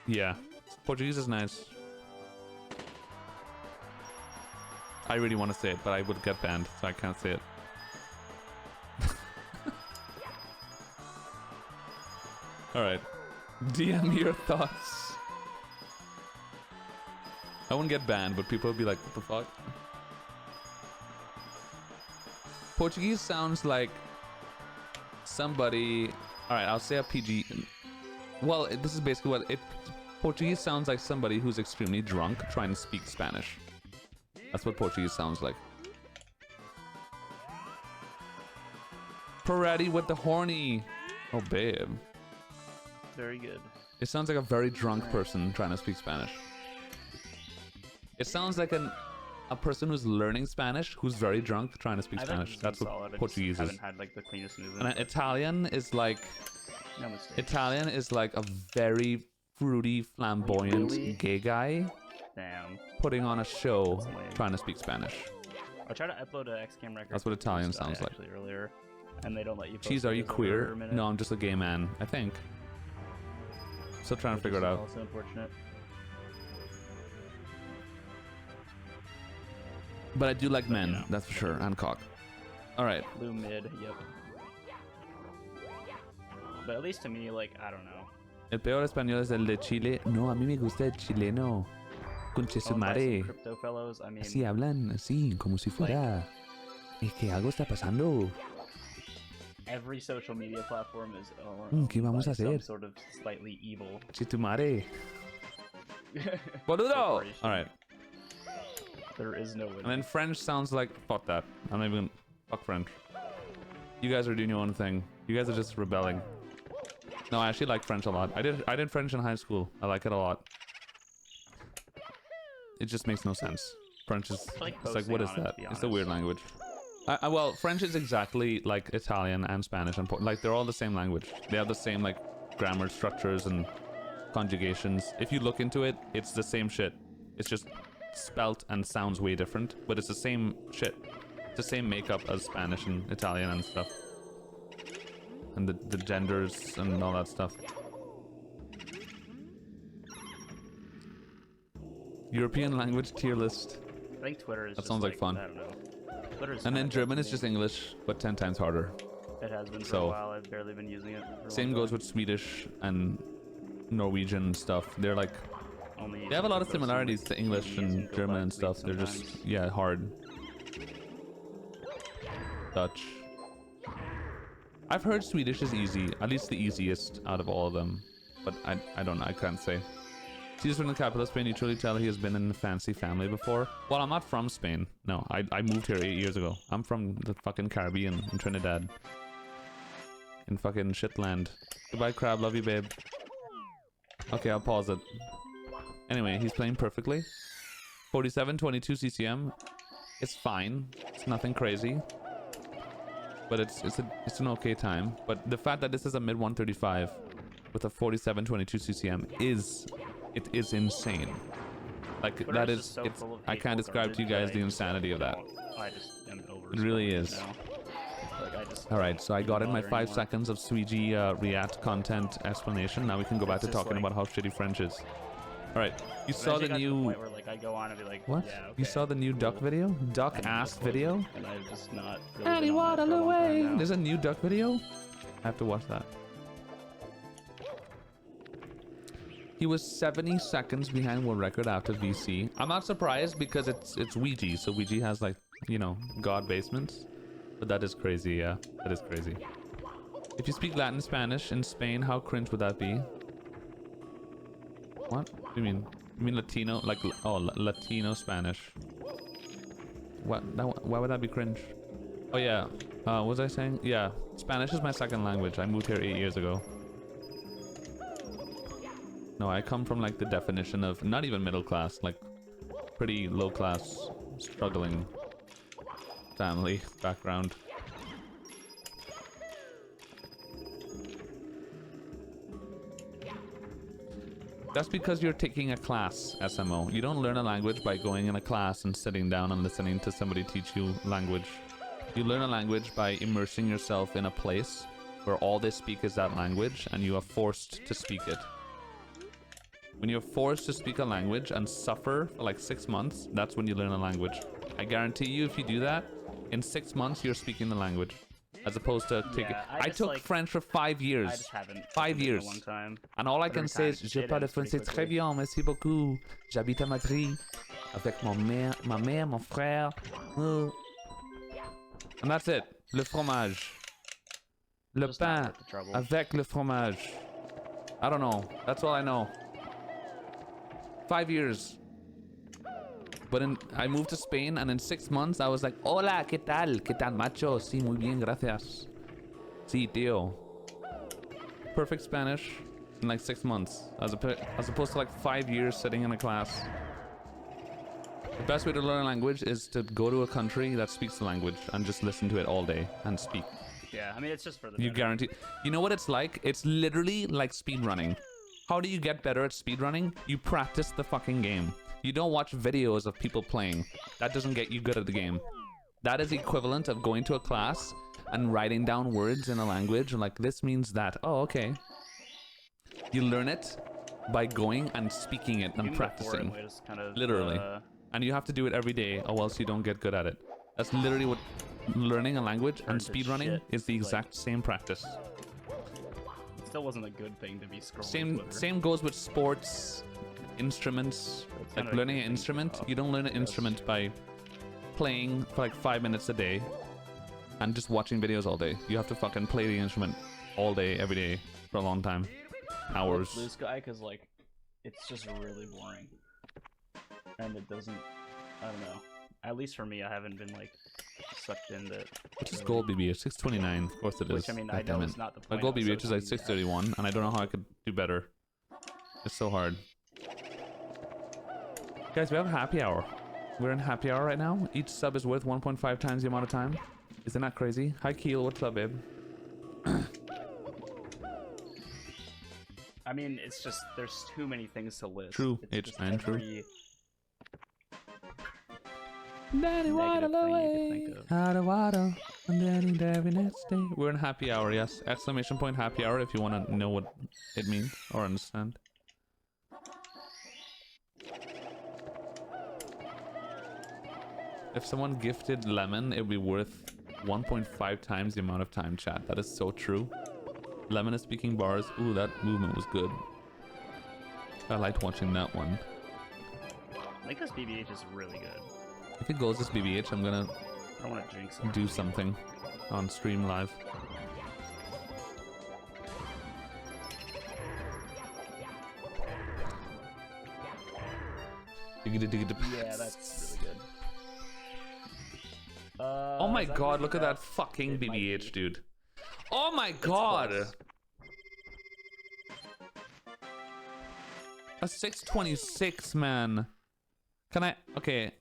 yeah. Portuguese is nice. I really want to say it, but I would get banned, so I can't say it. Alright. DM your thoughts. I wouldn't get banned, but people would be like, what the fuck? Portuguese sounds like somebody... Alright, I'll say a PG... Well, this is basically what it... Portuguese sounds like somebody who's extremely drunk trying to speak Spanish. That's what Portuguese sounds like. Peretti with the horny. Oh, babe. Very good. It sounds like a very drunk person trying to speak Spanish. It sounds like a person who's learning Spanish who's very drunk trying to speak Spanish. That's what Portuguese is. Haven't had like the cleanest movement. And Italian is like No mistakes. Italian is like a very fruity, flamboyant Really? gay guy Damn. putting on a show That's lame. trying to speak Spanish. I tried to upload an XCam record. That's what Italian post I sounds like. actually earlier, and they don't let you. Post Cheese, are it you as over queer? a minute, No, I'm just a gay man, I think. Still trying to which figure is it out. Also unfortunate. But I do like But, men, you know. that's for sure, and cock. Alright. Blue mid, yep. But at least to me, like, I don't know. El peor español es el de Chile. No, a mí me gusta el chileno. Conche su Owned by some madre. crypto fellows, I mean, Así hablan, así, como si fuera. Es que algo está pasando. every social media platform is ¿Qué vamos a some hacer? sort of slightly evil. Che tu madre. Boludo! corporation. Alright. There is no winner. And then French sounds like, fuck that. I'm not even, fuck French. You guys are doing your own thing. You guys are just rebelling. No, I actually like French a lot. I did French in high school. I like it a lot. It just makes no sense. French is, it's like, what is that? It's a weird language. Well, French is exactly like Italian and Spanish and like they're all the same language. They have the same like grammar structures and conjugations. If you look into it, it's the same shit. It's just spelt and sounds way different, but it's the same shit. It's the same makeup as Spanish and Italian and stuff. And the genders and all that stuff. European language tier list. I think Twitter is That just sounds like fun. I don't know. Twitter's And then kinda German dead is to just me. English, but 10 times harder. It has been for so- a while. I've barely been using it. For a Same long goes time. with Swedish and Norwegian stuff. They're like, Only they have a lot of using similarities those to English using and go German by and tweets stuff. They're just, sometimes. yeah, hard. Dutch. I've heard Swedish is easy, at least the easiest out of all of them. But I don't know, I can't say. He's from the capital of Spain. You truly tell he has been in a fancy family before. Well, I'm not from Spain. No, I moved here 8 years ago. I'm from the fucking Caribbean in Trinidad. In fucking shitland. Goodbye, crab. Love you, babe. Okay, I'll pause it. Anyway, he's playing perfectly. 47, 22 CCM. It's fine. It's nothing crazy. But it's an okay time. But the fact that this is a mid 135 with a 47, 22 CCM is insane. Like Twitter that is is just so it's full of I can't hateful describe to you garbage guys that the I just insanity of that. I just am over It really scrolling is. now. Like, I just All right, so I don't got in my bother 5 anymore. seconds of Suigi react content explanation. Now we can go back It's to just talking like- about how shitty French is. All right, you But saw I the got to new point where, like, I go on and be like, what? Yeah, okay, You saw the new duck cool. video? Duck And ass just close it. video? And I've just not really Annie been on that for a Waddle long time away. now. There's a new duck video. I have to watch that. He was 70 seconds behind world record after VC. I'm not surprised because it's Ouija, so Ouija has like, you know, god basements. But that is crazy, yeah. That is crazy. If you speak Latin Spanish in Spain, how cringe would that be? What? What do you mean? You mean Latino? Like, Latino Spanish. What? Why would that be cringe? Oh yeah. What was I saying? Yeah. Spanish is my second language. I moved here 8 years ago. No, I come from like the definition of not even middle class, like pretty low class, struggling family background. That's because you're taking a class, SMO. You don't learn a language by going in a class and sitting down and listening to somebody teach you language. You learn a language by immersing yourself in a place where all they speak is that language and you are forced to speak it. When you're forced to speak a language and suffer for like 6 months, that's when you learn a language. I guarantee you, if you do that, in 6 months you're speaking the language, as opposed to taking. Yeah, I just, took like, French for 5 years. I just haven't 5 taken it in years. a long time. And all I But can every say time is, it je parle ends pretty français très quickly. bien, merci beaucoup. J'habite à Madrid avec ma mère, mon frère. And that's it. Le fromage. Le Just not pain worth the trouble. avec le fromage. I don't know. That's all I know. 5 years. But I moved to Spain, and in 6 months, I was like, hola, ¿qué tal? ¿Qué tal, macho? Sí, muy bien, gracias. Sí, tío. Perfect Spanish in like 6 months, as opposed to like 5 years sitting in a class. The best way to learn a language is to go to a country that speaks the language and just listen to it all day and speak. Yeah, I mean, it's just for the You better. guarantee. You know what it's like? It's literally like speedrunning. How do you get better at speedrunning? You practice the fucking game. You don't watch videos of people playing. That doesn't get you good at the game. That is equivalent of going to a class and writing down words in a language and like, this means that. Oh, okay. You learn it by going and speaking it and practicing. Kind of, literally. And you have to do it every day or else you don't get good at it. That's literally what learning a language and speedrunning is, the exact same practice. It still wasn't a good thing to be scrolling Same goes with sports, instruments. Like learning an instrument, you don't learn an instrument by playing for like 5 minutes a day and just watching videos all day. You have to fucking play the instrument all day, every day, for a long time. Hours. This guy, because like, it's just really boring. And it doesn't, I don't know. At least for me, I haven't been like sucked into. Which is gold BBH? 629. Of course it is. Which I mean, I know it's not the point. My gold BBH is like 631, and I don't know how I could do better. It's so hard. Guys, we have happy hour. We're in happy hour right now. Each sub is worth 1.5 times the amount of time. Isn't that crazy? Hi Keel, what's up, babe? I mean, it's just there's too many things to list. True, H9, true. Daddy water away, out of water, and then every next day. We're in happy hour, yes. Exclamation point happy hour if you want to know what it means or understand. If someone gifted Lemon, it would be worth 1.5 times the amount of time, chat. That is so true. Lemon is speaking bars. Ooh, that movement was good. I liked watching that one. I think this BBH is really good. If it goes as BBH, I'm gonna I don't want to jinx it. do something on stream live. Yeah, that's really good. Oh my god, look at that fucking BBH, dude. Oh my god! A 626, man. Can I... Okay.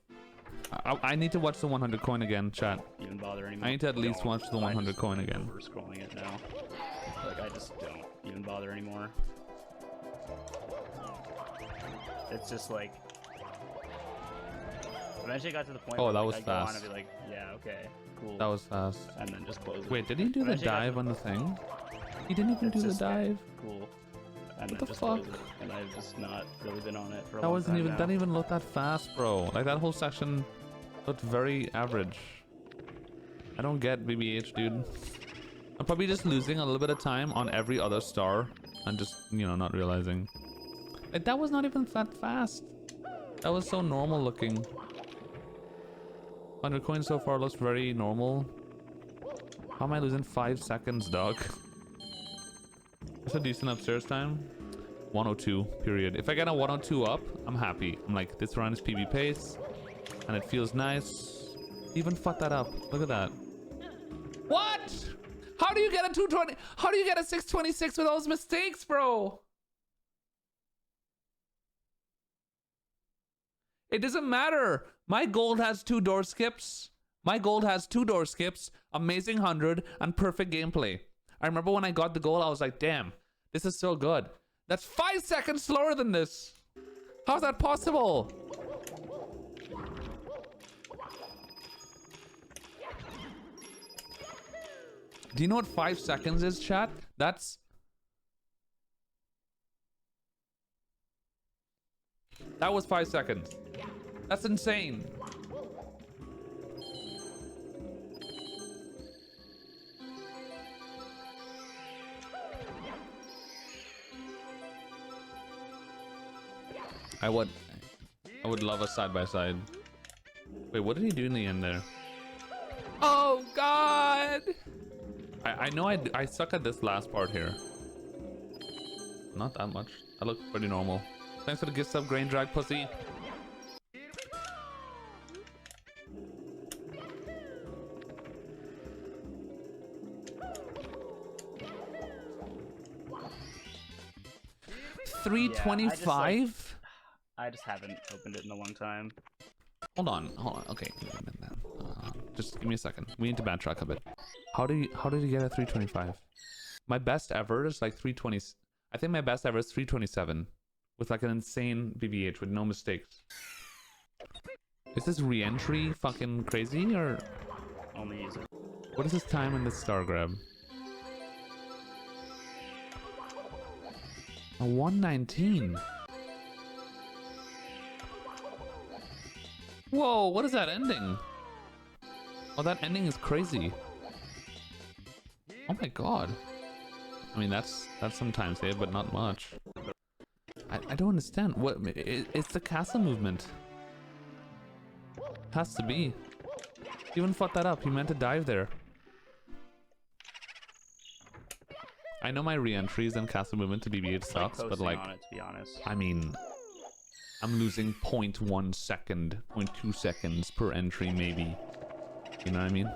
I need to watch the 100 coin again, chat. Even bother anymore. I need to at least watch the 100 coin again. Over scrolling it now. Like, I just don't even bother anymore. It's just like... Eventually got to the point oh, where that like, was I fast. go on and be like, yeah, okay, cool. That was fast. And then just close it. Wait, did he do the dive on the thing? He didn't even do the dive. Cool. And what then the just fuck? close it. And I've just not really been on it for a That long wasn't time even. now. That didn't even look that fast, bro. Like that whole section looked very average. I don't get BBH, dude. I'm probably just losing a little bit of time on every other star and just, you know, not realizing. Like, that was not even that fast. That was so normal looking. 100 coins so far looks very normal. How am I losing 5 seconds, dog? It's a decent upstairs time. 102, period. If I get a 102 up, I'm happy. I'm like, this run is PB pace, and it feels nice. Even fucked that up. Look at that. What? How do you get a 220? How do you get a 626 with those mistakes, bro? It doesn't matter. My gold has 2 door skips. My gold has 2 door skips, amazing 100, and perfect gameplay. I remember when I got the goal, I was like, damn, this is so good. That's 5 seconds slower than this. How's that possible? Do you know what 5 seconds is, chat? That was 5 seconds. That's insane. I would love a side by side. Wait, what did he do in the end there? Oh god! I know I suck at this last part here. Not that much. I look pretty normal. Thanks for the gift sub, Grain Drag Pussy. $325? I just haven't opened it in a long time. Hold on. Okay, just give me a second. We need to backtrack a bit. How did you get a 325? My best ever is like 320. I think my best ever is 327 with like an insane BBH with no mistakes. Is this re-entry fucking crazy or? Only use it. What is his time in this star grab? A 119. Whoa, what is that ending? Oh, that ending is crazy. Oh my god. I mean, that's sometimes it, but not much. I don't understand. What? It's the castle movement. Has to be. He even fucked that up. He meant to dive there. I know my re-entries and castle movement to BB8 sucks, but like, on it, to be honest. I mean, I'm losing 0.1 second, 0.2 seconds per entry, maybe. You know what I mean?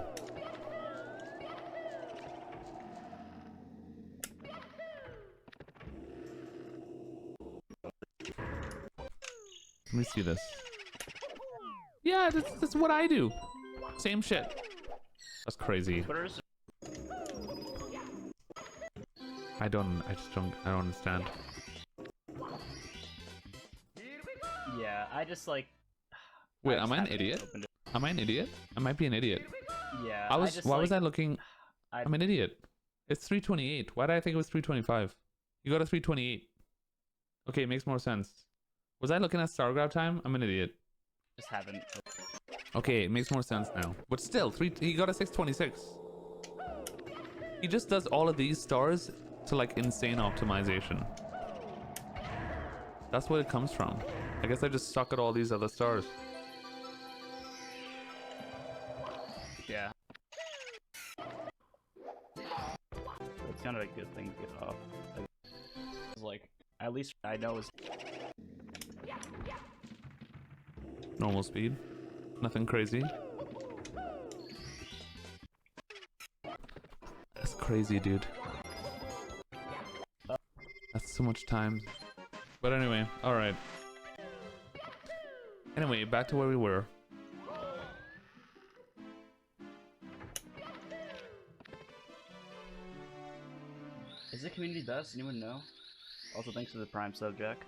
Let me see this. Yeah, that's what I do. Same shit. That's crazy. I don't understand. Yeah, I just like. Wait, am I an idiot? Am I an idiot? I might be an idiot. Yeah. Why was I looking? I'm an idiot. It's 328. Why did I think it was 325? You got a 328. Okay, it makes more sense. Was I looking at star grab time? I'm an idiot. Just haven't. Okay, it makes more sense now. But still, he got a 626. He just does all of these stars to like insane optimization. That's what it comes from. I guess I just suck at all these other stars. Yeah. It's kind of a good thing to get off. It's like, at least I know is Normal speed. Nothing crazy. That's crazy, dude. That's so much time. But anyway, alright. Anyway, back to where we were. Is it community best? Anyone know? Also, thanks for the prime sub, Jack.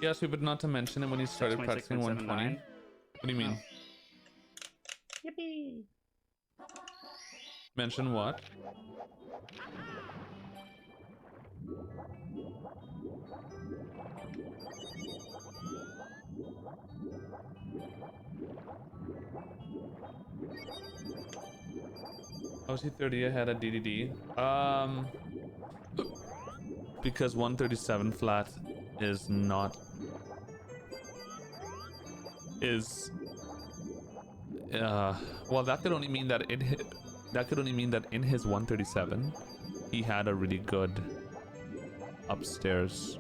Yes, but not to mention it when he started practicing 120. What do you mean? Oh. Yippee! Mention what? Oh, is he 30 ahead at DDD? Because 137 flat is not... well, that could only mean that in his 137 he had a really good upstairs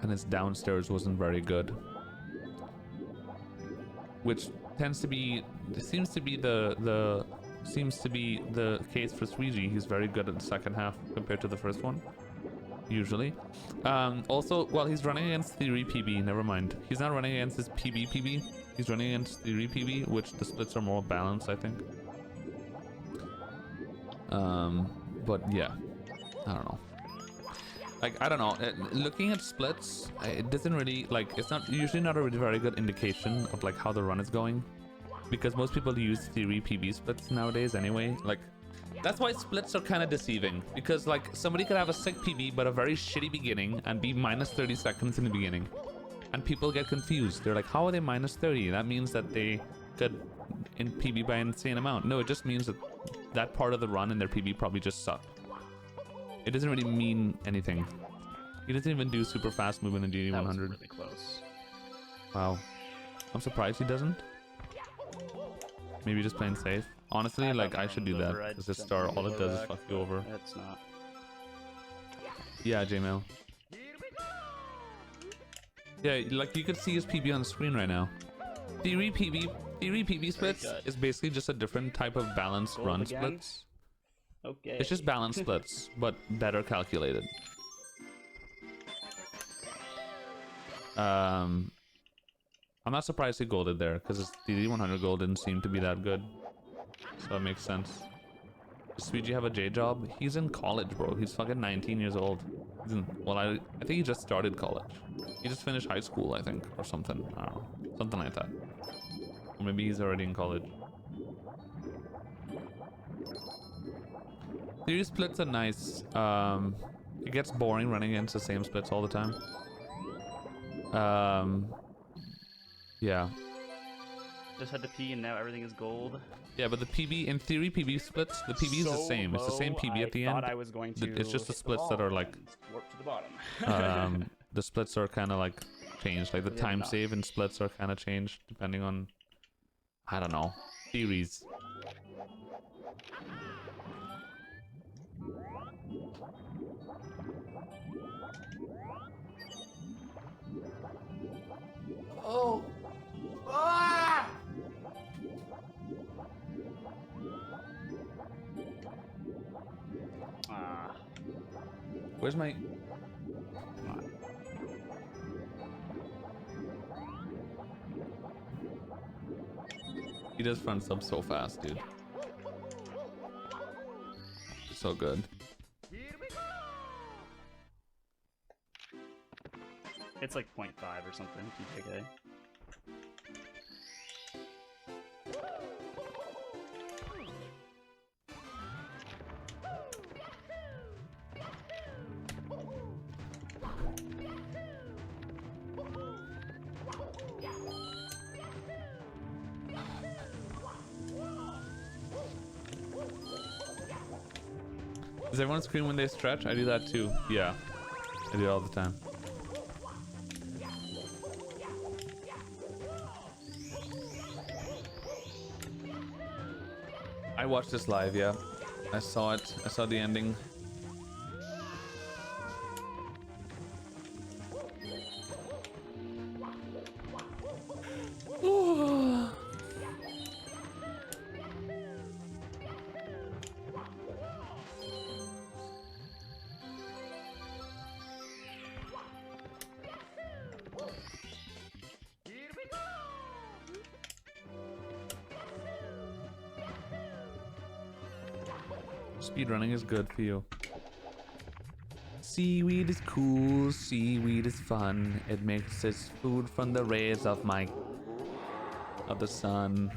and his downstairs wasn't very good, which seems to be the case for Suigi. He's very good at the second half compared to the first one, usually. Also, well, he's running against Theory PB. Never mind, he's not running against his PB. He's running against Theory PB, which the splits are more balanced, I think. But yeah, I don't know. Like, I don't know. Looking at splits, it doesn't really, like, it's not usually not a really very good indication of like how the run is going, because most people use Theory PB splits nowadays anyway. Like, that's why splits are kind of deceiving, because like somebody could have a sick PB but a very shitty beginning and be minus 30 seconds in the beginning, and people get confused. They're like, how are they minus 30? That means that they could in PB by an insane amount. No, it just means that that part of the run in their PB probably just sucked. It doesn't really mean anything. He doesn't even do super fast movement in GD 100. Really close. Wow, I'm surprised he doesn't. Maybe just playing safe. Honestly, like, I should do that, because this star, all it does is fuck you over. It's not. Yeah, JMail. Yeah, like, you could see his PB on the screen right now. Theory PB splits is basically just a different type of balanced run splits. Okay. It's just balanced splits, but better calculated. I'm not surprised he golded there, because his DD100 gold didn't seem to be that good. So it makes sense. Does Suigi have a J job? He's in college, bro. He's fucking 19 years old. He's in, well, I think he just started college. He just finished high school, I think, or something. I don't know. Something like that. Or maybe he's already in college. Theory splits are nice. It gets boring running against the same splits all the time. Yeah. Just had to pee and now everything is gold. Yeah, but the PB, in theory, PB splits, the PB is the same. It's the same PB at the end. I was going to It's just the splits that are like... warp to the bottom. The splits are kind of like changed. Like the time save and splits are kind of changed depending on... I don't know. Theories. Oh! Ah! Where's my... Come on. He does front sub so fast, dude. So good. It's like 0.5 or something, TKK. Does everyone scream when they stretch? I do that too. Yeah. I do it all the time. I watched this live, yeah. I saw it. I saw the ending. Speedrunning is good for you. Seaweed is cool, seaweed is fun. It makes its food from the rays of the sun.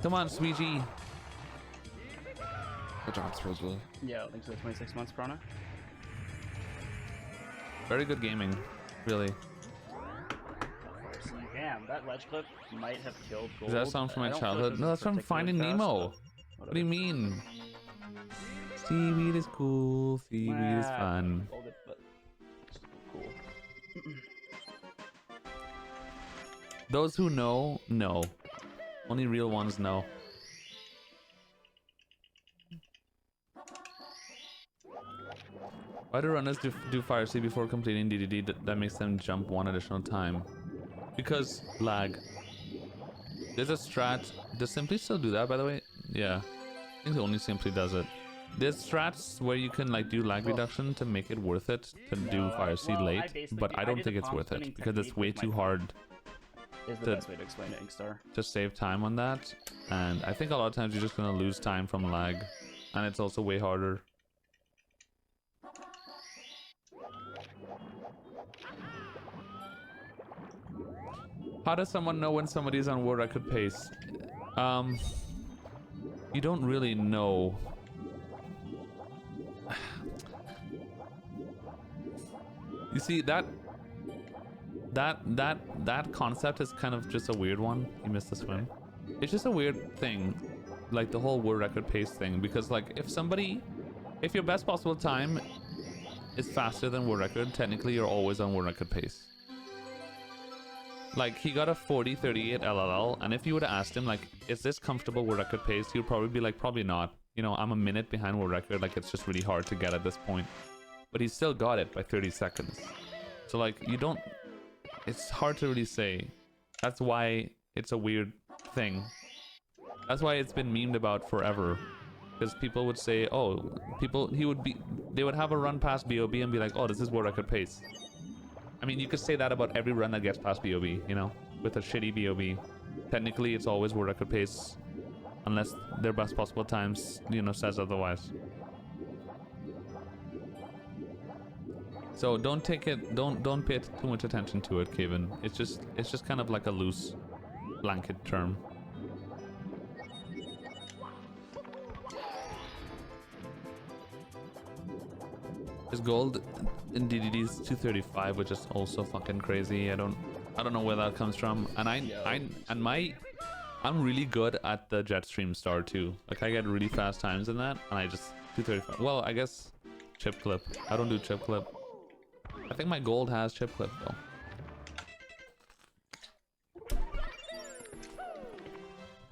Come on, Suigi. Good job, Suigi. Yeah, thanks for the 26 months, Prana. Very good gaming, really. Damn, that ledge clip might have killed gold. Does that sound from my childhood? No, that's from Finding Nemo. What do you mean? Seaweed is cool, seaweed is fun. Hold it, but it's cool. Those who know, know. Only real ones know. Why do runners do fire C before completing DDD? That makes them jump one additional time. Because lag. There's a strat. Does Simply still do that, by the way? Yeah. I think only Simply does it. There's strats where you can like do lag reduction to make it worth it to do fire C late, but I don't think it's worth it because it's way too hard. Is the best way to explain it, Inkstar. To save time on that, and I think a lot of times you're just gonna lose time from lag, and it's also way harder. How does someone know when somebody's on world record pace? You don't really know. You see, that concept is kind of just a weird one. You missed the swim. It's just a weird thing, like the whole world record pace thing, because like if your best possible time is faster than world record, technically you're always on world record pace. Like, he got a 40:38 LLL, and if you would have asked him, like, is this comfortable world record pace, he would probably be like, probably not. You know, I'm a minute behind world record, like, it's just really hard to get at this point. But he still got it by 30 seconds. So, like, it's hard to really say. That's why it's a weird thing. That's why it's been memed about forever. Because people would say, oh, he would they would have a run past BOB and be like, oh, this is world record pace. I mean, you could say that about every run that gets past BOB, you know, with a shitty BOB. Technically, it's always world record pace, unless their best possible times, you know, says otherwise. So don't take it, don't pay too much attention to it, Kevin. It's just kind of like a loose blanket term. His gold in DDD is 235, which is also fucking crazy. I don't know where that comes from. And I'm really good at the Jetstream star too. Like I get really fast times in that, and I just 235. Well, I guess chip clip. I don't do chip clip. I think my gold has chip clip though.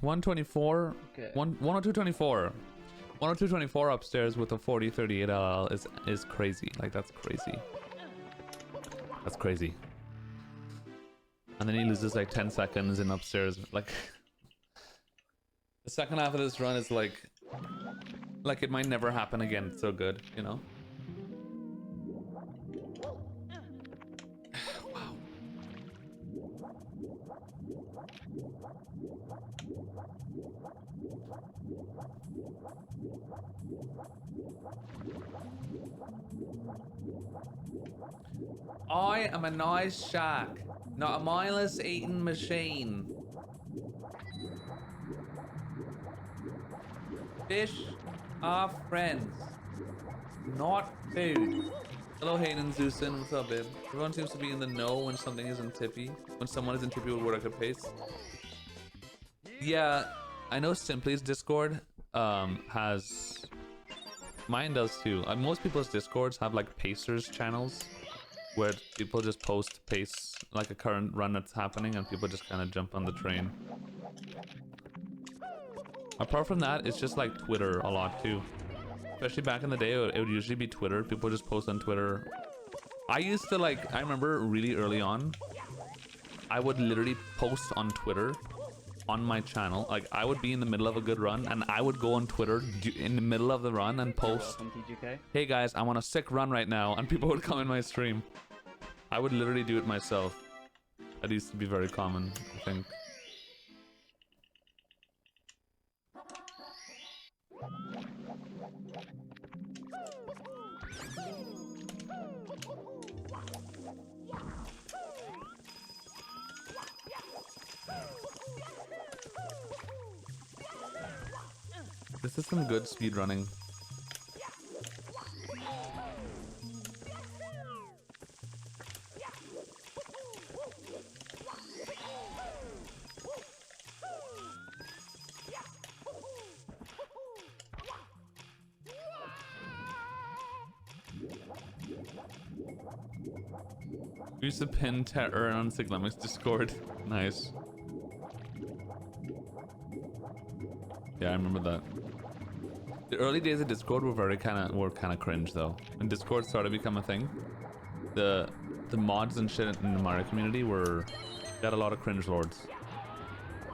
$124. Okay. 102.24. 102.24 upstairs with a 40.38 LL is crazy. Like that's crazy. That's crazy. And then he loses like 10 seconds in upstairs. Like the second half of this run is like it might never happen again. It's so good, you know. Wow. I am a nice shark, not a mindless eating machine. Fish are friends, not food. Hello Hayden, Zeusin, what's up babe? Everyone seems to be in the know when something isn't tippy. When someone isn't tippy with world record pace. Yeah, I know Simply's Discord has... Mine does too. Most people's Discords have like pacers channels where people just post pace, like a current run that's happening, and people just kind of jump on the train. Apart from that, it's just like Twitter a lot too. Especially back in the day, it would usually be Twitter. People just post on Twitter. I used to like, I remember really early on, I would literally post on Twitter on my channel. Like I would be in the middle of a good run and I would go on Twitter in the middle of the run and post, hey guys, I'm on a sick run right now, and people would come in my stream. I would literally do it myself. That used to be very common, I think. This is some good speedrunning. We used to pin terror on Siglemic's Discord. Nice. Yeah, I remember that. The early days of Discord were kind of cringe though. When Discord started to become a thing, the mods and shit in the Mario community got a lot of cringe lords.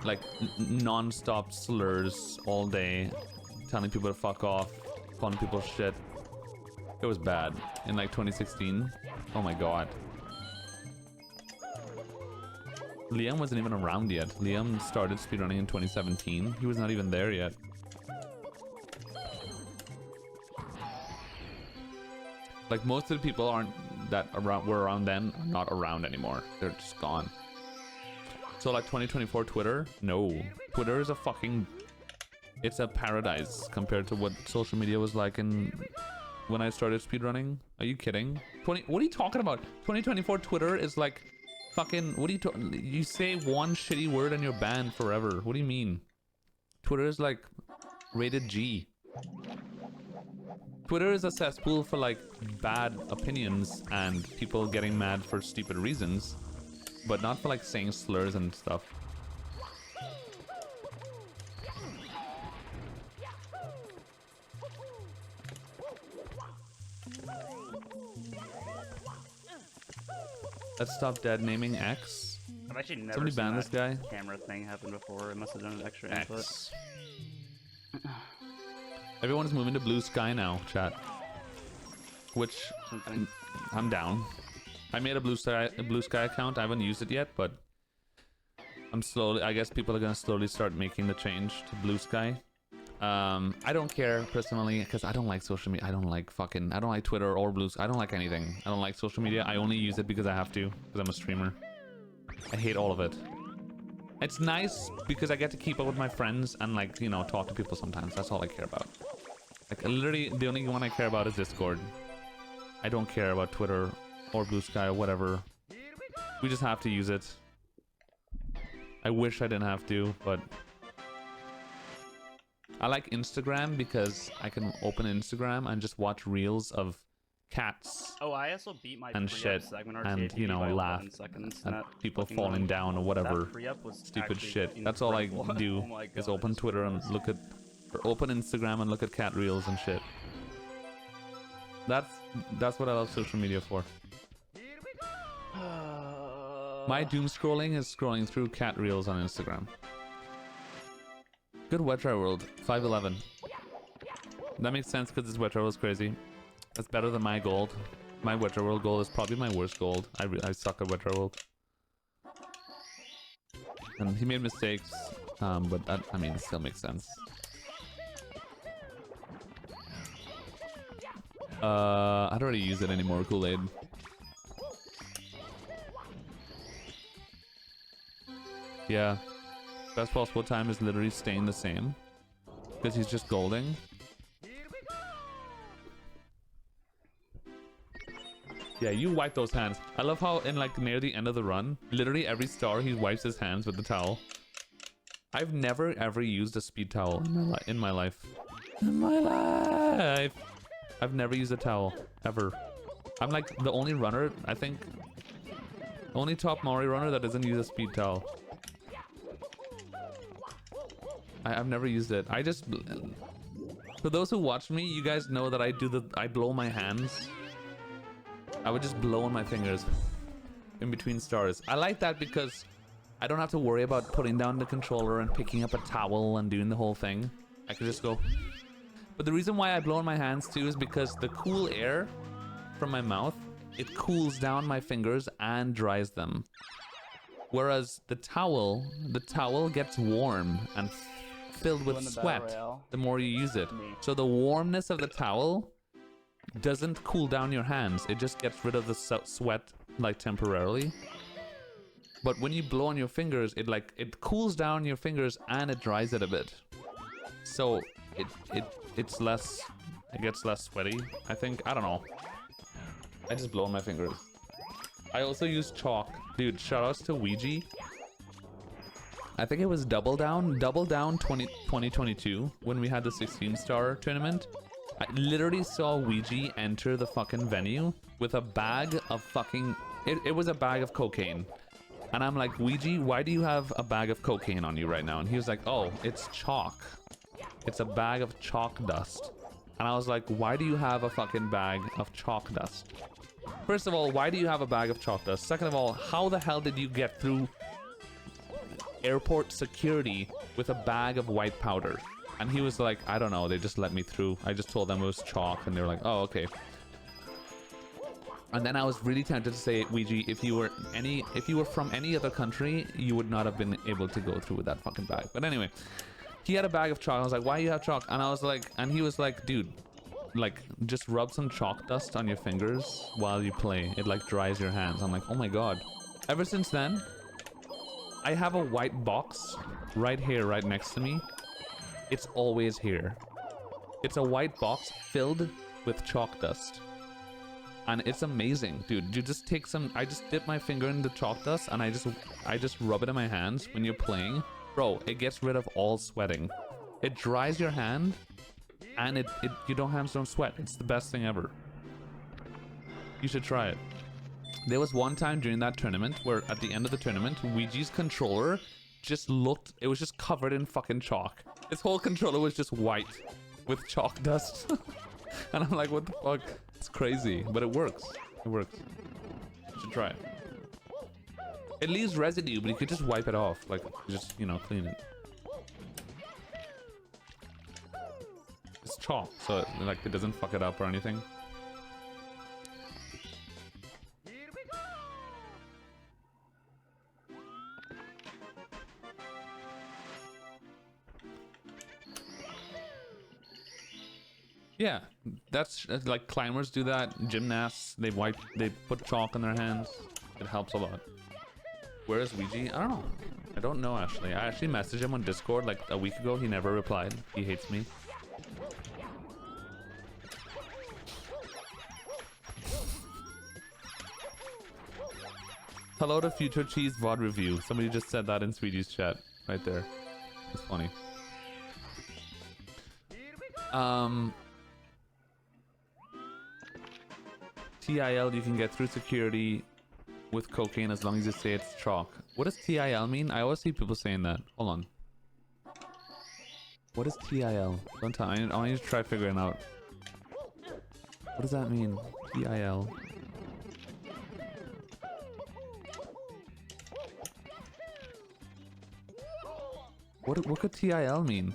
Like non-stop slurs all day, telling people to fuck off, calling people shit. It was bad. In like 2016, oh my god. Liam wasn't even around yet. Liam started speedrunning in 2017. He was not even there yet. Like most of the people were around then are not around anymore. They're just gone. So like 2024 Twitter, no. Twitter is it's a paradise compared to what social media was like when I started speedrunning. Are you kidding? What are you talking about? 2024 Twitter is like fucking, you say one shitty word and you're banned forever. What do you mean? Twitter is like rated G. Twitter is a cesspool for like bad opinions and people getting mad for stupid reasons, but not for like saying slurs and stuff. Let's stop dead naming X. I've actually never Somebody seen ban that this guy. camera thing happen before. It must have done an extra input. X. Everyone's moving to blue sky now, chat. which Something. I'm down. I made a blue sky account. I haven't used it yet, but I'm slowly. I guess people are gonna slowly start making the change to blue sky. I don't care personally because I don't like social media. I don't like Twitter or blue sky. I don't like anything. I don't like social media. I only use it because I have to, because I'm a streamer. I hate all of it. It's nice because I get to keep up with my friends and, like, you know, talk to people sometimes. That's all I care about. Like, literally, the only one I care about is Discord. I don't care about Twitter or blue sky or whatever. We just have to use it. I wish I didn't have to, but I like Instagram because I can open Instagram and just watch reels of cats Oh, I also beat my and shit, segment and, you know, laugh at people falling down or whatever stupid shit. That's all I do is open Twitter and look at, or open Instagram and look at cat reels and shit. That's what I love social media for. My doom scrolling is scrolling through cat reels on Instagram. Good Wetdry World, 511. That makes sense because this Wetdry World is crazy. That's better than my gold. My Wetdry World gold is probably my worst gold. I suck at Wetdry World. And he made mistakes, but that, I mean, it still makes sense. I don't really use it anymore, Kool-Aid. Yeah. Best possible time is literally staying the same. Because he's just golding. Yeah, you wipe those hands. I love how in, like, near the end of the run, literally every star he wipes his hands with the towel. I've never ever used a speed towel in my life. In my life! I've never used a towel. Ever. I'm like the only runner, I think. Only top Maori runner that doesn't use a speed towel. I've never used it. I just... For those who watch me, you guys know that I blow my hands. I would just blow on my fingers in between stars. I like that because I don't have to worry about putting down the controller and picking up a towel and doing the whole thing. I could just go. But the reason why I blow on my hands too is because the cool air from my mouth, it cools down my fingers and dries them. Whereas the towel gets warm and filled with sweat the more you use it. So the warmness of the towel doesn't cool down your hands. It just gets rid of the sweat, like, temporarily. But when you blow on your fingers, it cools down your fingers and it dries it a bit. So it gets less sweaty, I think. I don't know. I just blow on my fingers. I also use chalk. Dude, shoutouts to Suigi. I think it was Double Down 2022 when we had the 16-star tournament. I literally saw Suigi enter the fucking venue with a bag of fucking... It was a bag of cocaine. And I'm like, Suigi, why do you have a bag of cocaine on you right now? And he was like, oh, it's chalk. It's a bag of chalk dust. And I was like, why do you have a fucking bag of chalk dust? First of all, why do you have a bag of chalk dust? Second of all, how the hell did you get through airport security with a bag of white powder? And he was like, I don't know, they just let me through. I just told them it was chalk, and they were like, oh, okay. And then I was really tempted to say, Suigi, if you were from any other country, you would not have been able to go through with that fucking bag. But anyway, he had a bag of chalk. I was like, why do you have chalk? And I was like, and he was like, dude, like, just rub some chalk dust on your fingers while you play. It, like, dries your hands. I'm like, oh my god. Ever since then, I have a white box right here, right next to me. It's always here. It's a white box filled with chalk dust. And it's amazing, dude. You just take some... I just dip my finger in the chalk dust and I just rub it in my hands when you're playing. Bro, it gets rid of all sweating. It dries your hand and your hands don't sweat. It's the best thing ever. You should try it. There was one time during that tournament where at the end of the tournament, Ouija's controller just looked... It was just covered in fucking chalk. His whole controller was just white with chalk dust. And I'm like, what the fuck? It's crazy, but it works. It works. You should try it. It leaves residue, but you could just wipe it off. Like, just, you know, clean it. It's chalk, so like it doesn't fuck it up or anything. Yeah, that's like climbers do that. Gymnasts, they put chalk in their hands. It helps a lot. Where is Suigi? I don't know. I don't know actually. I actually messaged him on Discord like a week ago. He never replied. He hates me. Hello to Future Cheese VOD review. Somebody just said that in Suigi's chat right there. It's funny. TIL, you can get through security with cocaine as long as you say it's chalk. What does TIL mean? I always see people saying that. Hold on. What is TIL? Don't tell me. I need to try figuring out. What does that mean? TIL. What could TIL mean?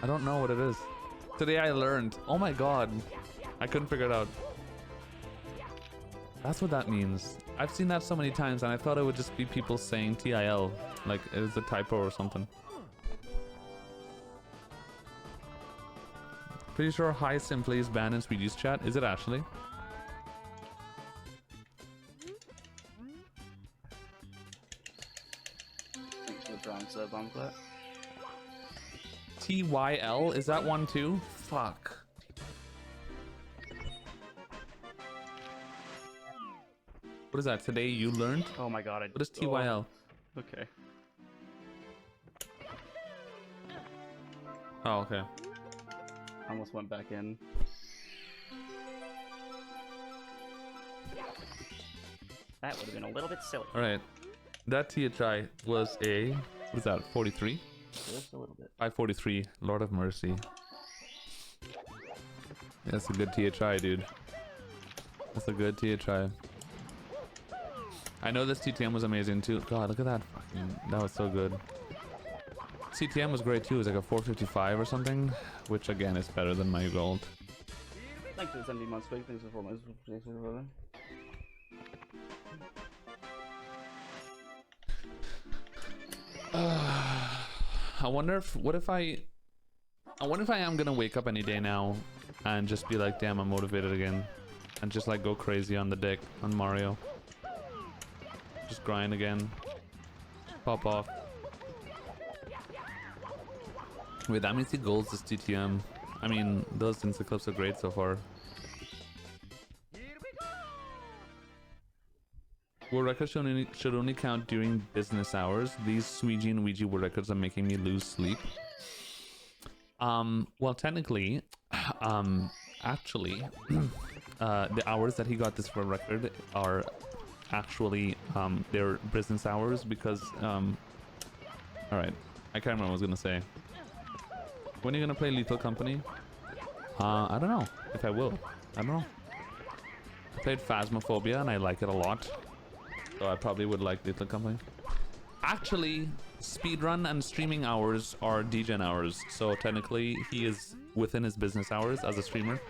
I don't know what it is. Today I learned. Oh my god. I couldn't figure it out. That's what that means. I've seen that so many times and I thought it would just be people saying TIL. Like it was a typo or something. Pretty sure Hi Simply is banned in Suigi's chat. Is it actually? Thanks for the prime sub on that. TYL? Is that one too? Fuck. What is that? Today you learned? Oh my god. What is TYL? Oh. Okay. Oh, okay. I almost went back in. That would have been a little bit silly. Alright. That THI was a... What is that? 43? Just a little bit. 543. Lord of Mercy. That's a good THI, dude. That's a good THI. I know this TTM was amazing too. God, look at that. That was so good. CTM was great too. It was like a 455 or something, which again is better than my gold. Thanks for the 17 months, Twig. Thanks for 4 months. I wonder if I am gonna wake up any day now and just be like, damn, I'm motivated again, and just like go crazy on the dick on Mario. Just grind again. Pop off. Wait, that means he golds this TTM. I mean, those Insta clips are great so far. World records should only count during business hours. These Suigi and Ouija world records are making me lose sleep. Well, technically, actually, the hours that he got this world record are actually their business hours because, alright, I can't remember what I was gonna say. When are you gonna play Lethal Company? I don't know if I will. I don't know. I played Phasmophobia and I like it a lot. So I probably would like Lethal Company. Actually, speedrun and streaming hours are degen hours, so technically he is within his business hours as a streamer.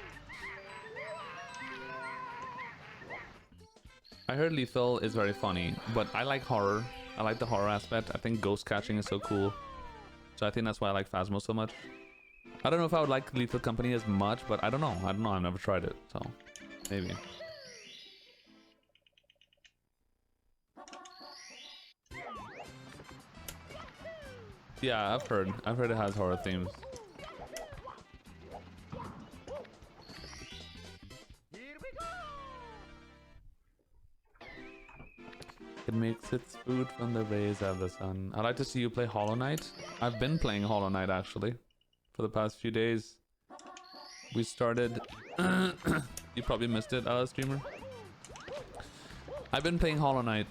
I heard Lethal is very funny, but I like horror. I like the horror aspect. I think ghost catching is so cool. So I think that's why I like Phasmo so much. I don't know if I would like Lethal Company as much, but I don't know. I've never tried it, so maybe. Yeah, I've heard it has horror themes. It makes its food from the rays of the sun. I'd like to see you play Hollow Knight. I've been playing Hollow Knight actually for the past few days. We started you probably missed it, streamer. I've been playing Hollow Knight.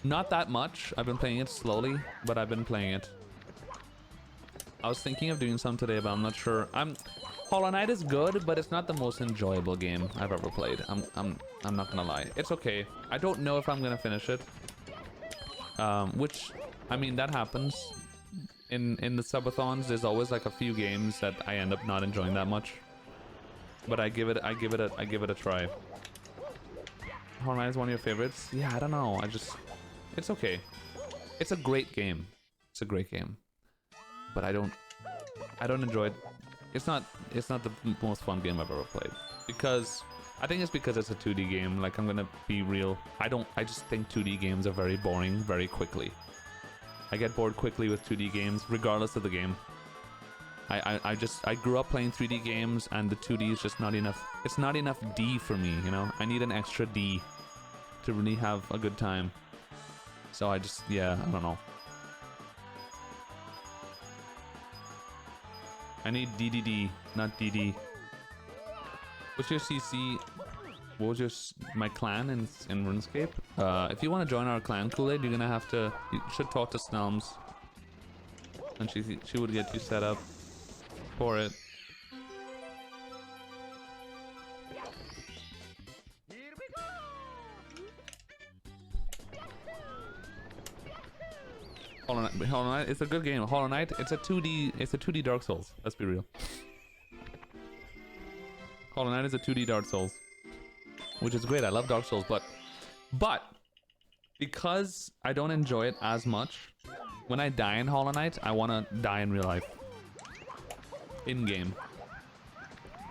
Not that much. I've been playing it slowly, but I've been playing it. I was thinking of doing some today, but I'm not sure. Hollow Knight is good, but it's not the most enjoyable game I've ever played. I'm not gonna lie. It's okay. I don't know if I'm gonna finish it. Which, I mean, that happens. In the subathons, there's always like a few games that I end up not enjoying that much. But I give it a try. Hollow Knight is one of your favorites? Yeah, I don't know. It's okay. It's a great game. It's a great game. But I don't enjoy it. It's not the most fun game I've ever played. Because I think it's because it's a 2D game. Like, I'm gonna be real. I just think 2D games are very boring very quickly. I get bored quickly with 2D games, regardless of the game. I grew up playing 3D games, and the 2D is just not enough. It's not enough D for me, you know? I need an extra D to really have a good time. So I just, yeah, I don't know. I need DDD, not DD. What's your CC? What was your my clan in RuneScape? If you want to join our clan, Kool-Aid, you're gonna have to. You should talk to Snelms, and she would get you set up for it. Hollow Knight, it's a good game. Hollow Knight, it's a 2D Dark Souls. Let's be real. Hollow Knight is a 2D Dark Souls, which is great. I love Dark Souls, but because I don't enjoy it as much, when I die in Hollow Knight, I want to die in real life, in game,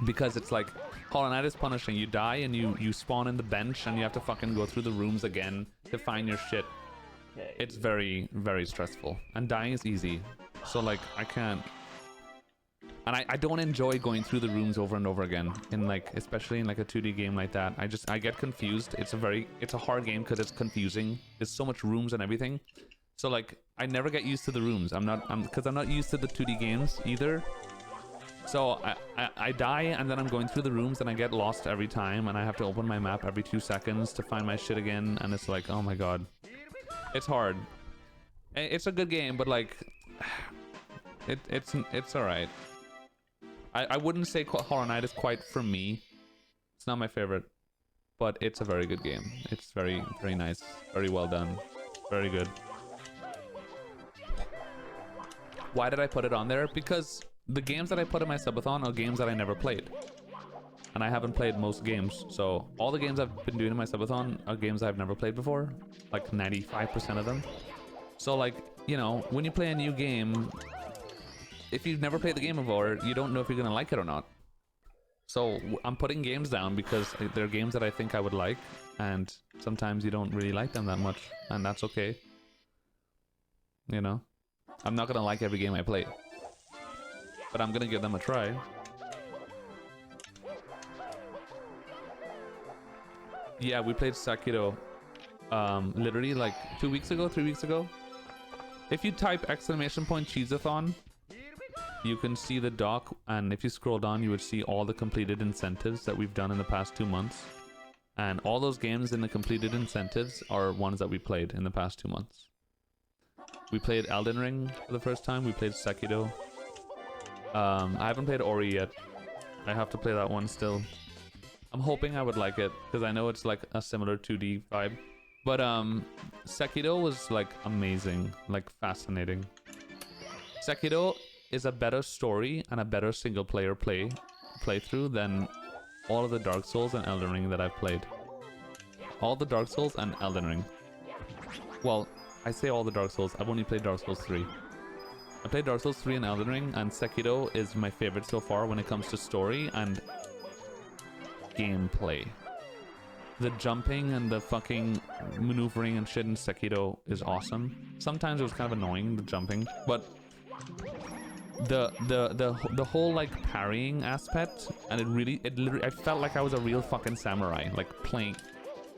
because it's like Hollow Knight is punishing. You die and you spawn in the bench, and you have to fucking go through the rooms again to find your shit. It's very, very stressful, and dying is easy. So like, I can't, and I don't enjoy going through the rooms over and over again in like, especially in like a 2D game like that. I get confused. It's a hard game because it's confusing. There's so much rooms and everything. So like, I never get used to the rooms. I'm not used to the 2D games either. So I die, and then I'm going through the rooms, and I get lost every time, and I have to open my map every 2 seconds to find my shit again, and it's like, oh my god. It's hard. It's a good game, but like, it's alright. I wouldn't say Hollow Knight is quite for me. It's not my favorite, but it's a very good game. It's very, very nice, very well done, very good. Why did I put it on there? Because the games that I put in my subathon are games that I never played, and I haven't played most games. So all the games I've been doing in my subathon are games I've never played before, like 95% of them. So like, you know, when you play a new game, if you've never played the game before, you don't know if you're gonna like it or not. So I'm putting games down because they're games that I think I would like, and sometimes you don't really like them that much, and that's okay. You know, I'm not gonna like every game I play, but I'm gonna give them a try. Yeah, we played Sekiro literally like 2 weeks ago, 3 weeks ago. If you type !cheeseathon, you can see the doc, and if you scroll down, you would see all the completed incentives that we've done in the past 2 months. And all those games in the completed incentives are ones that we played in the past 2 months. We played Elden Ring for the first time. We played Sekiro. I haven't played Ori yet. I have to play that one still. I'm hoping I would like it, because I know it's like a similar 2D vibe. But Sekiro was like amazing, like fascinating. Sekiro is a better story and a better single player playthrough than all of the Dark Souls and Elden Ring that I've played. All the Dark Souls and Elden Ring. Well, I say all the Dark Souls, I've only played Dark Souls 3. I played Dark Souls 3 and Elden Ring, and Sekiro is my favorite so far when it comes to story and gameplay. The jumping and the fucking maneuvering and shit in Sekiro is awesome. Sometimes it was kind of annoying, the jumping, but the whole like parrying aspect, and it literally, I felt like I was a real fucking samurai, like playing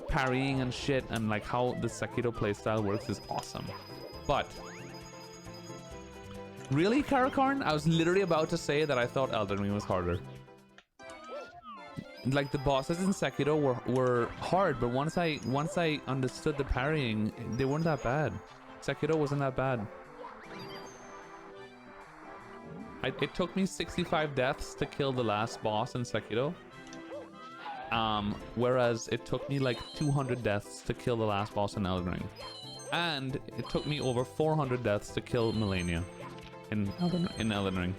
parrying and shit, and like how the Sekiro playstyle works is awesome. But really, Karakarn, I was literally about to say that I thought Elden Ring was harder. Like the bosses in Sekiro were hard, but once I understood the parrying, they weren't that bad. Sekiro wasn't that bad. It took me 65 deaths to kill the last boss in Sekiro. Whereas it took me like 200 deaths to kill the last boss in Elden Ring. And it took me over 400 deaths to kill Melania in Elden Ring.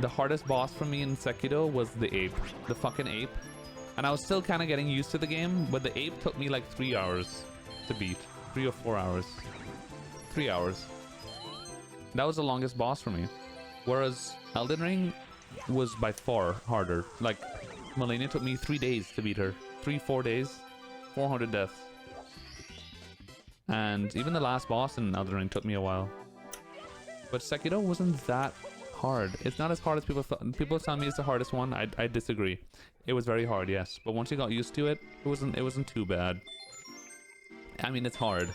The hardest boss for me in Sekiro was the ape. The fucking ape. And I was still kind of getting used to the game, but the ape took me like 3 hours to beat. 3 or 4 hours. 3 hours. That was the longest boss for me. Whereas Elden Ring was by far harder. Like, Melania took me 3 days to beat her. 3-4 days. 400 deaths. And even the last boss in Elden Ring took me a while. But Sekiro wasn't that hard. It's not as hard as people thought. People tell me it's the hardest one. I disagree. It was very hard, yes. But once you got used to it, it wasn't too bad. I mean, it's hard.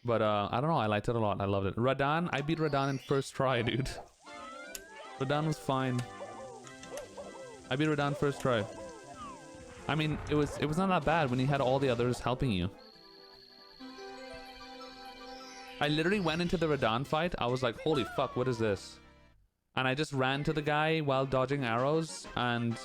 But I don't know, I liked it a lot. I loved it. Radahn, I beat Radahn in first try, dude. Radahn was fine. I beat Radahn first try. I mean, it was not that bad when you had all the others helping you. I literally went into the Radahn fight. I was like, holy fuck, what is this? And I just ran to the guy while dodging arrows, and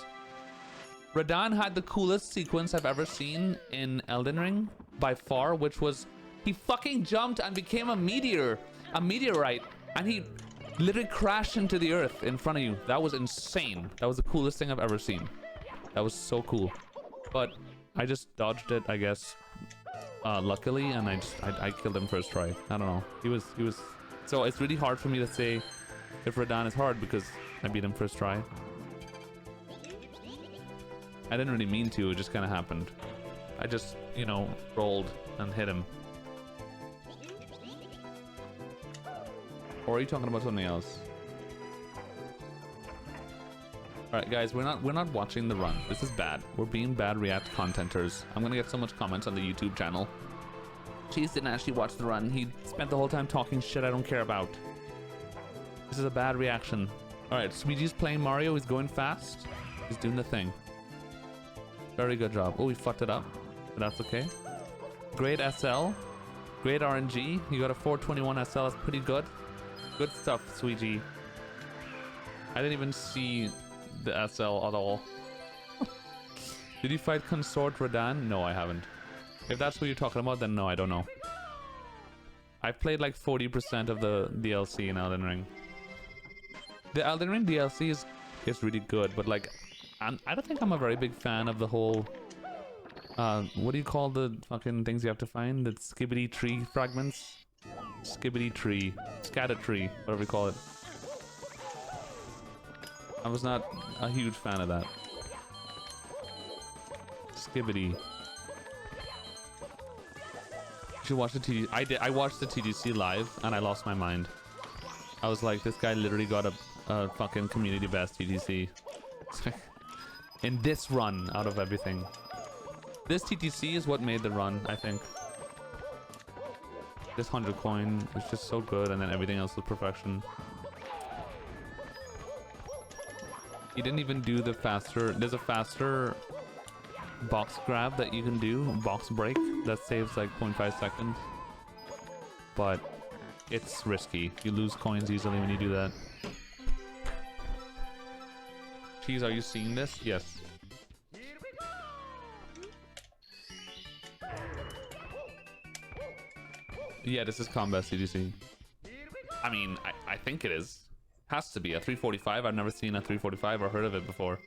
Radahn had the coolest sequence I've ever seen in Elden Ring by far, which was he fucking jumped and became a meteorite, and he literally crashed into the earth in front of you. That was insane. That was the coolest thing I've ever seen. That was so cool. But I just dodged it, I guess, luckily, and I killed him first try. I don't know. He was so it's really hard for me to say if Radahn is hard because I beat him first try. I didn't really mean to, it just kind of happened. I just, you know, rolled and hit him. Or are you talking about something else? Alright guys, we're not watching the run. This is bad. We're being bad React contenters. I'm gonna get so much comments on the YouTube channel. Cheese didn't actually watch the run. He spent the whole time talking shit I don't care about. This is a bad reaction. Alright, Suigi's playing Mario. He's going fast. He's doing the thing. Very good job. Oh, he fucked it up. But that's okay. Great SL. Great RNG. You got a 421 SL. That's pretty good. Good stuff, Suigi. I didn't even see the SL at all. Did you fight Consort Radahn? No, I haven't. If that's what you're talking about, then no, I don't know. I've played like 40% of the DLC in Elden Ring. The Elden Ring DLC is really good, but like, I don't think I'm a very big fan of the whole... what do you call the fucking things you have to find? The skibbity tree fragments? Skibbity tree. Scatter tree, whatever you call it. I was not a huge fan of that. Skibbity. You should watch the TDC. I watched the TDC live and I lost my mind. I was like, this guy literally got a fucking community best TDC. In this run, out of everything. This TTC is what made the run, I think. This 100 coin is just so good, and then everything else was perfection. You didn't even do the faster... There's a faster box grab that you can do, box break, that saves like 0.5 seconds. But it's risky. You lose coins easily when you do that. Cheese, are you seeing this? Yes. Yeah, this is combat CDC. I mean, I think it is. Has to be a 345. I've never seen a 345 or heard of it before.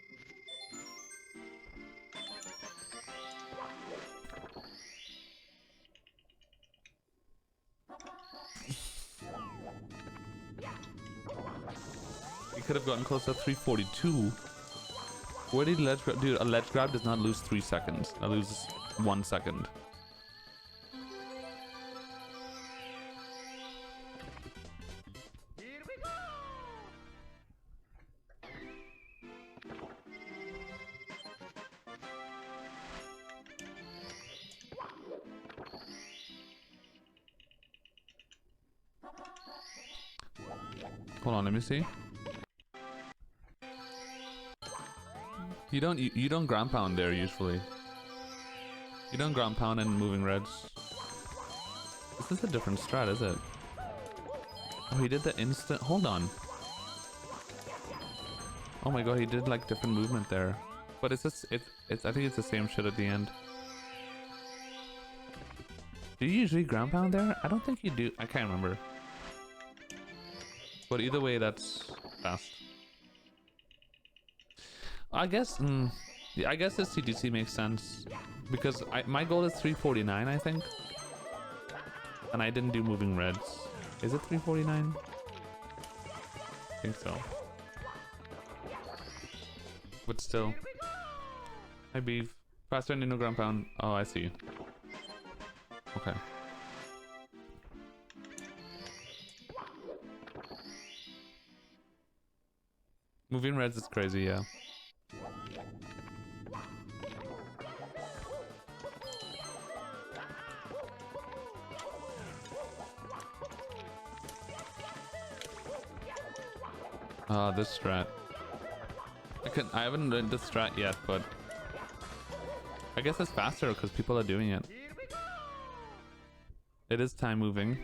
We could have gotten close to 342. Where did ledge grab? Dude, a ledge grab does not lose 3 seconds. It loses 1 second. Hold on, let me see. You don't ground pound there usually. You don't ground pound and moving reds. This is a different strat, is it? Oh, he did the instant. Hold on. Oh my god, he did like different movement there. But it's just it's I think it's the same shit at the end. Do you usually ground pound there? I don't think you do. I can't remember. But either way, that's fast. I guess, yeah, I guess this CTC makes sense. because my goal is 349, I think. And I didn't do moving reds. Is it 349? I think so. But still. Hi beef. Faster than ground pound. Oh, I see. Okay. Moving reds is crazy, yeah. This strat. I haven't learned this strat yet, but I guess it's faster because people are doing it. It is time moving.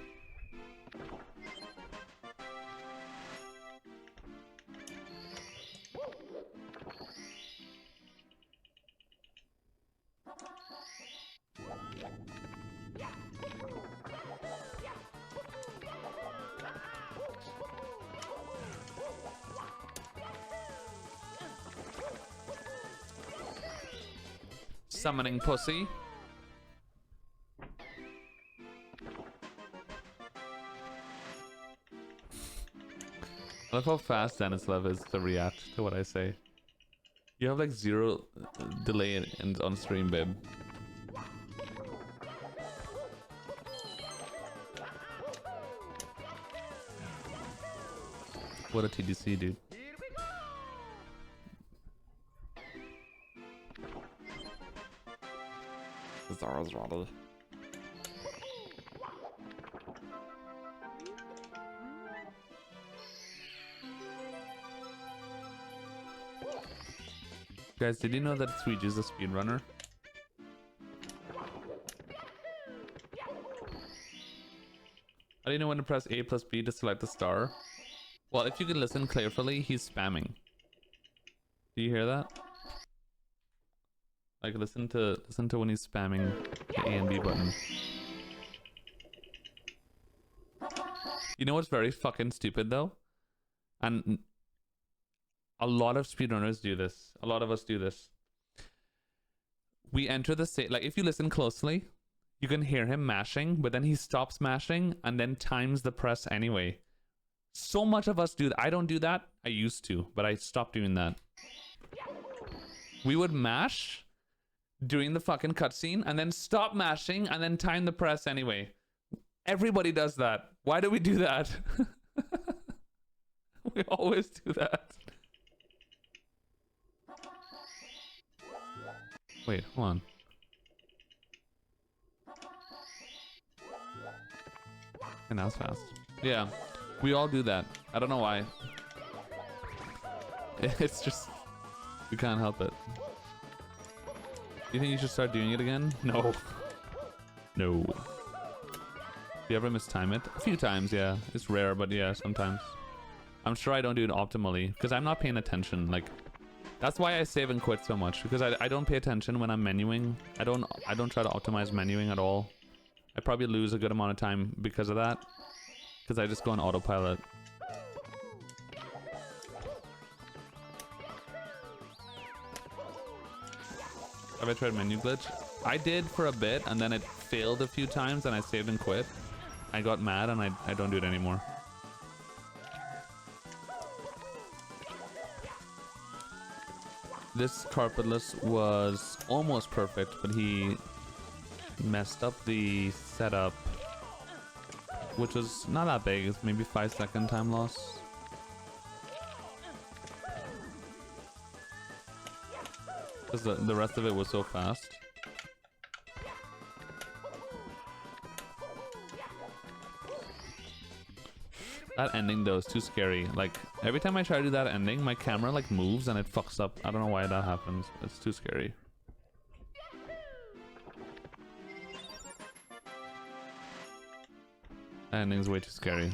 Summoning pussy. I love how fast Denislav is to react to what I say. You have like 0 delay on stream, babe. What a TDC, dude. Zara's ready. Guys, did you know that Suigi is a speedrunner? How do you know when to press A plus B to select the star? Well, if you can listen carefully, he's spamming. Do you hear that? Like listen to when he's spamming the A and B button. You know what's very fucking stupid though? And a lot of speedrunners do this. A lot of us do this. We enter the state, like if you listen closely, you can hear him mashing, but then he stops mashing and then times the press anyway. So much of us do that. I don't do that. I used to, but I stopped doing that. We would mash during the fucking cutscene and then stop mashing and then time the press anyway. Everybody does that. Why do we do that? We always do that. Wait, hold on. And that was fast. Yeah, we all do that. I don't know why. It's just, we can't help it. Do you think you should start doing it again? No. No. Do you ever mistime it? A few times, yeah. It's rare, but yeah, sometimes. I'm sure I don't do it optimally because I'm not paying attention. Like, that's why I save and quit so much, because I don't pay attention when I'm menuing. I don't try to optimize menuing at all. I probably lose a good amount of time because of that, because I just go on autopilot. Have I tried menu glitch? I did for a bit, and then it failed a few times, and I saved and quit. I got mad, and I don't do it anymore. This carpetless was almost perfect, but he messed up the setup, which was not that big. It's maybe 5-second time loss. Because the rest of it was so fast. That ending though is too scary. Like every time I try to do that ending, my camera like moves and it fucks up. I don't know why that happens. It's too scary. That ending's way too scary.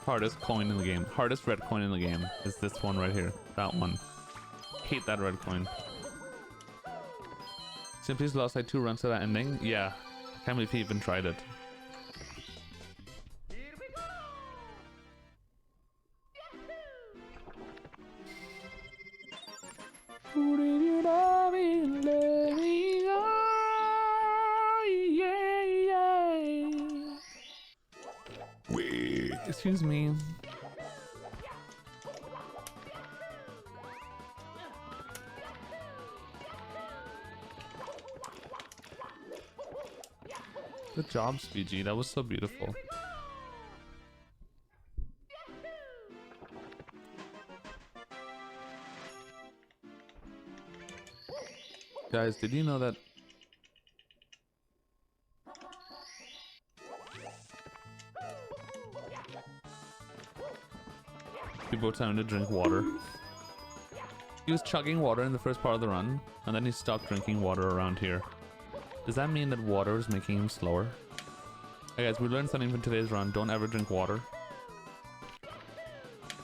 Hardest coin in the game. Hardest red coin in the game is this one right here. That one. Hate that red coin. Simply's lost like 2 runs to that ending. Yeah. Can't believe he even tried it. Wait, excuse me. Good job, Suigi. That was so beautiful. Guys, did you know that people were telling him to drink water? He was chugging water in the first part of the run, and then he stopped drinking water around here. Does that mean that water is making him slower? Hey guys, we learned something from today's run. Don't ever drink water.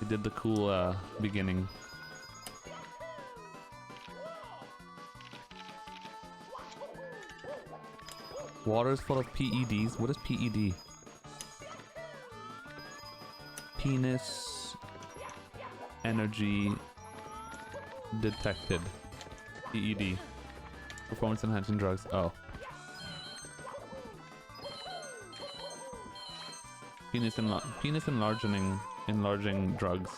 We did the cool beginning. Water is full of PEDs. What is PED? Penis energy detected. PED. Performance enhancing drugs. Oh. Penis enlarging drugs.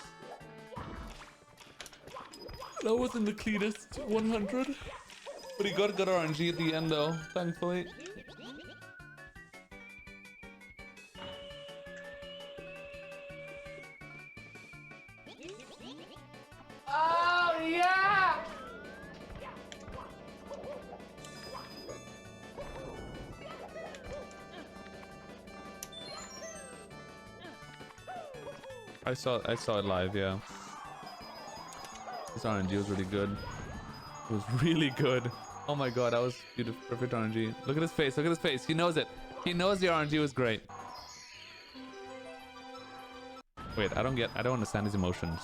That wasn't the cleanest 100. But he got good RNG at the end though, thankfully. Oh yeah! I saw it live, yeah. His RNG was really good. It was really good. Oh my god, that was beautiful, perfect RNG. Look at his face, look at his face. He knows it. He knows the RNG was great. Wait, I don't understand his emotions.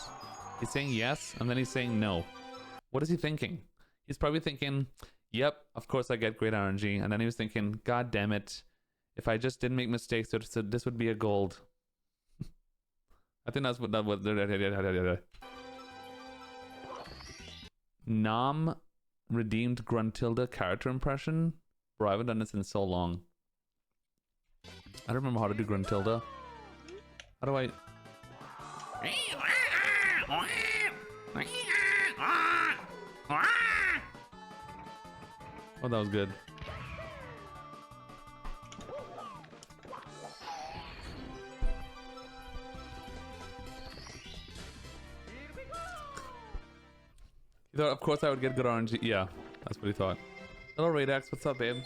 He's saying yes, and then he's saying no. What is he thinking? He's probably thinking, yep, of course I get great RNG. And then he was thinking, god damn it. If I just didn't make mistakes, this would be a gold. I think that's what that was. Nom redeemed Gruntilda character impression. Bro, I haven't done this in so long. I don't remember how to do Gruntilda. How do I? Oh, that was good. He thought, of course, I would get good RNG. Yeah, that's what he thought. Hello, Radax. What's up, babe?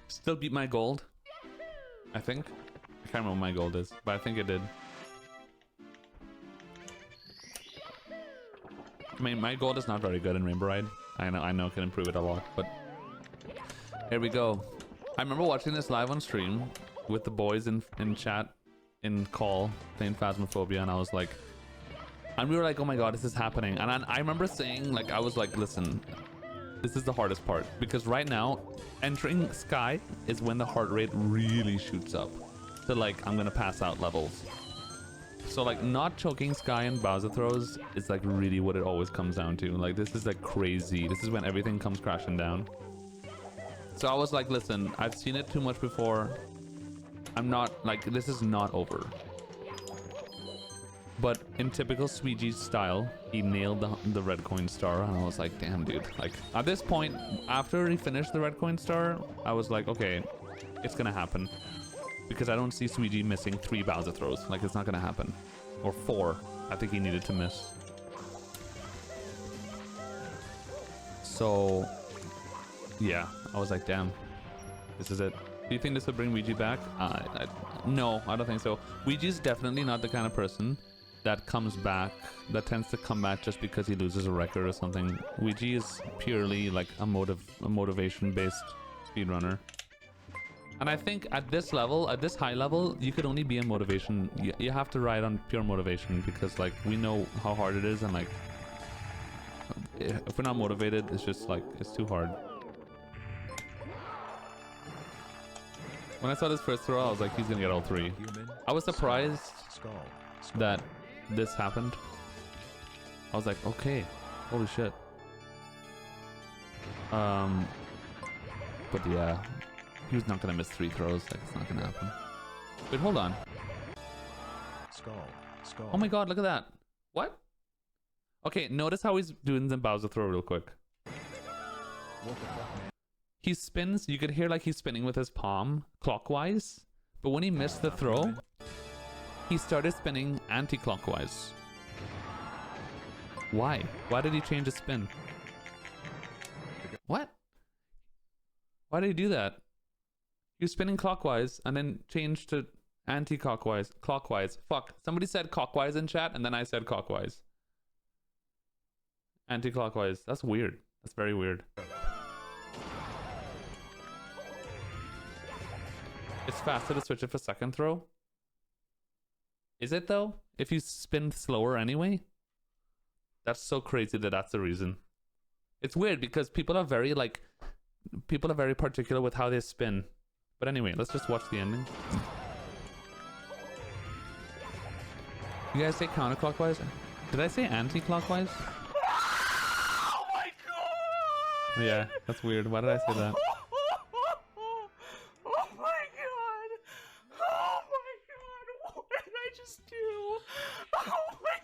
Still beat my gold. I think. I can't remember what my gold is, but I think it did. I mean, my gold is not very good in Rainbow Ride. I know, I can improve it a lot, but here we go. I remember watching this live on stream with the boys in chat, in call, playing Phasmophobia, and I was like, and we were like, oh my god, this is happening. And I remember saying, like, I was like, listen, this is the hardest part, because right now, entering Sky is when the heart rate really shoots up to like, I'm gonna pass out levels. So like, not choking Sky and Bowser throws is like really what it always comes down to. Like, this is like crazy. This is when everything comes crashing down. So I was like, listen, I've seen it too much before. I'm not, like, this is not over. But in typical Suigi style, he nailed the red coin star, and I was like, damn, dude. Like, at this point, after he finished the red coin star, I was like, okay, it's gonna happen. Because I don't see Suigi missing 3 Bowser throws. Like, it's not gonna happen. Or 4. I think he needed to miss. So yeah, I was like, damn, this is it. Do you think this would bring Ouija back? No, I don't think so. Ouija's definitely not the kind of person that comes back, that tends to come back just because he loses a record or something. Ouija is purely like a motivation-based speedrunner. And I think at this level, at this high level, you could only be a motivation. You have to ride on pure motivation because like we know how hard it is, and like if we're not motivated, it's just like it's too hard. When I saw this first throw, I was like, he's gonna get all three. I was surprised that this happened. I was like, okay, holy shit. But yeah, he was not gonna miss 3 throws. Like, it's not gonna happen. Wait, hold on. Oh my god, look at that. What? Okay, notice how he's doing the Bowser throw real quick. He spins, you could hear like he's spinning with his palm clockwise, but when he missed the throw, he started spinning anti-clockwise. Why? Why did he change his spin? What? Why did he do that? He was spinning clockwise and then changed to anti-clockwise. Clockwise. Fuck. Somebody said clockwise in chat and then I said clockwise. Anti-clockwise. That's weird. That's very weird. It's faster to switch it for second throw. Is it though? If you spin slower anyway? That's so crazy that that's the reason. It's weird because people are very particular with how they spin. But anyway, let's just watch the ending. You guys say counterclockwise? Did I say anti-clockwise? Oh my god! Yeah, that's weird. Why did I say that? Oh my god! Oh my god! What did I just do? Oh my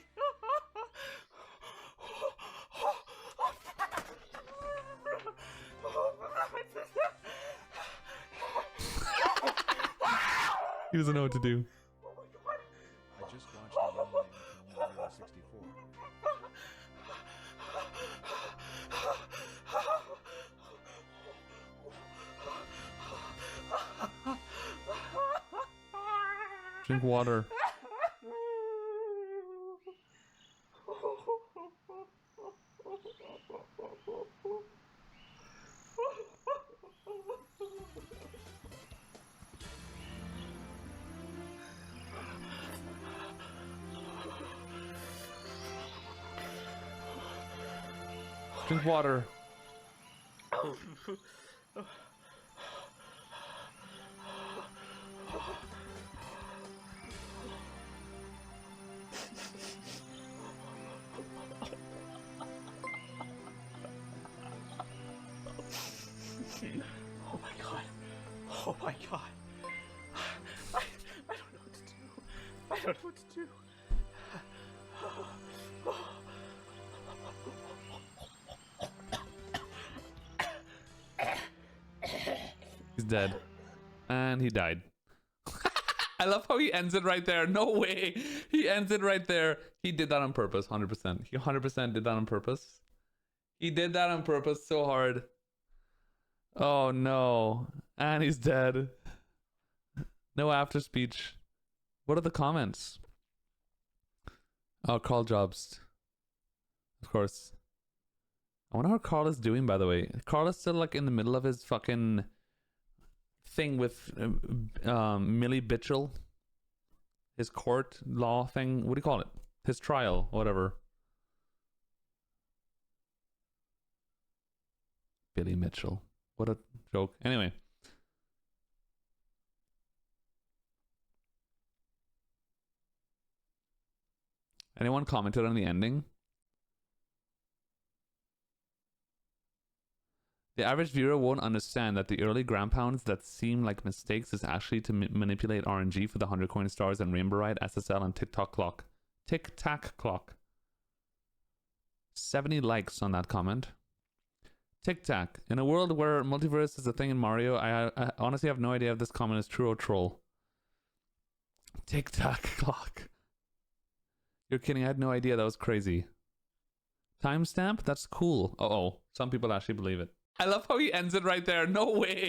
He doesn't know what to do. I just watched the ending from Mario 64. Drink water. Drink water. Oh my god. Oh my god. I don't know what to do. I don't know what to do. He's dead. And he died. I love how he ends it right there. No way. He ends it right there. He did that on purpose, 100%. He 100% did that on purpose. He did that on purpose so hard. Oh no. And he's dead. No after speech. What are the comments? Oh, Carl Jobs. Of course. I wonder how Carl is doing, by the way. Carl is still like in the middle of his fucking thing with Millie Bitchell. His court law thing. What do you call it? His trial, whatever. Billy Mitchell. What a joke. Anyway. Anyone commented on the ending? The average viewer won't understand that the early ground pounds that seem like mistakes is actually to manipulate RNG for the 100 coin stars and Rainbow Ride, SSL, and TikTok clock. Tic-tac clock. 70 likes on that comment. Tic-tac. In a world where multiverse is a thing in Mario, I honestly have no idea if this comment is true or troll. Tic-tac clock. You're kidding, I had no idea. That was crazy. Timestamp? That's cool. Uh-oh. Some people actually believe it. I love how he ends it right there. No way.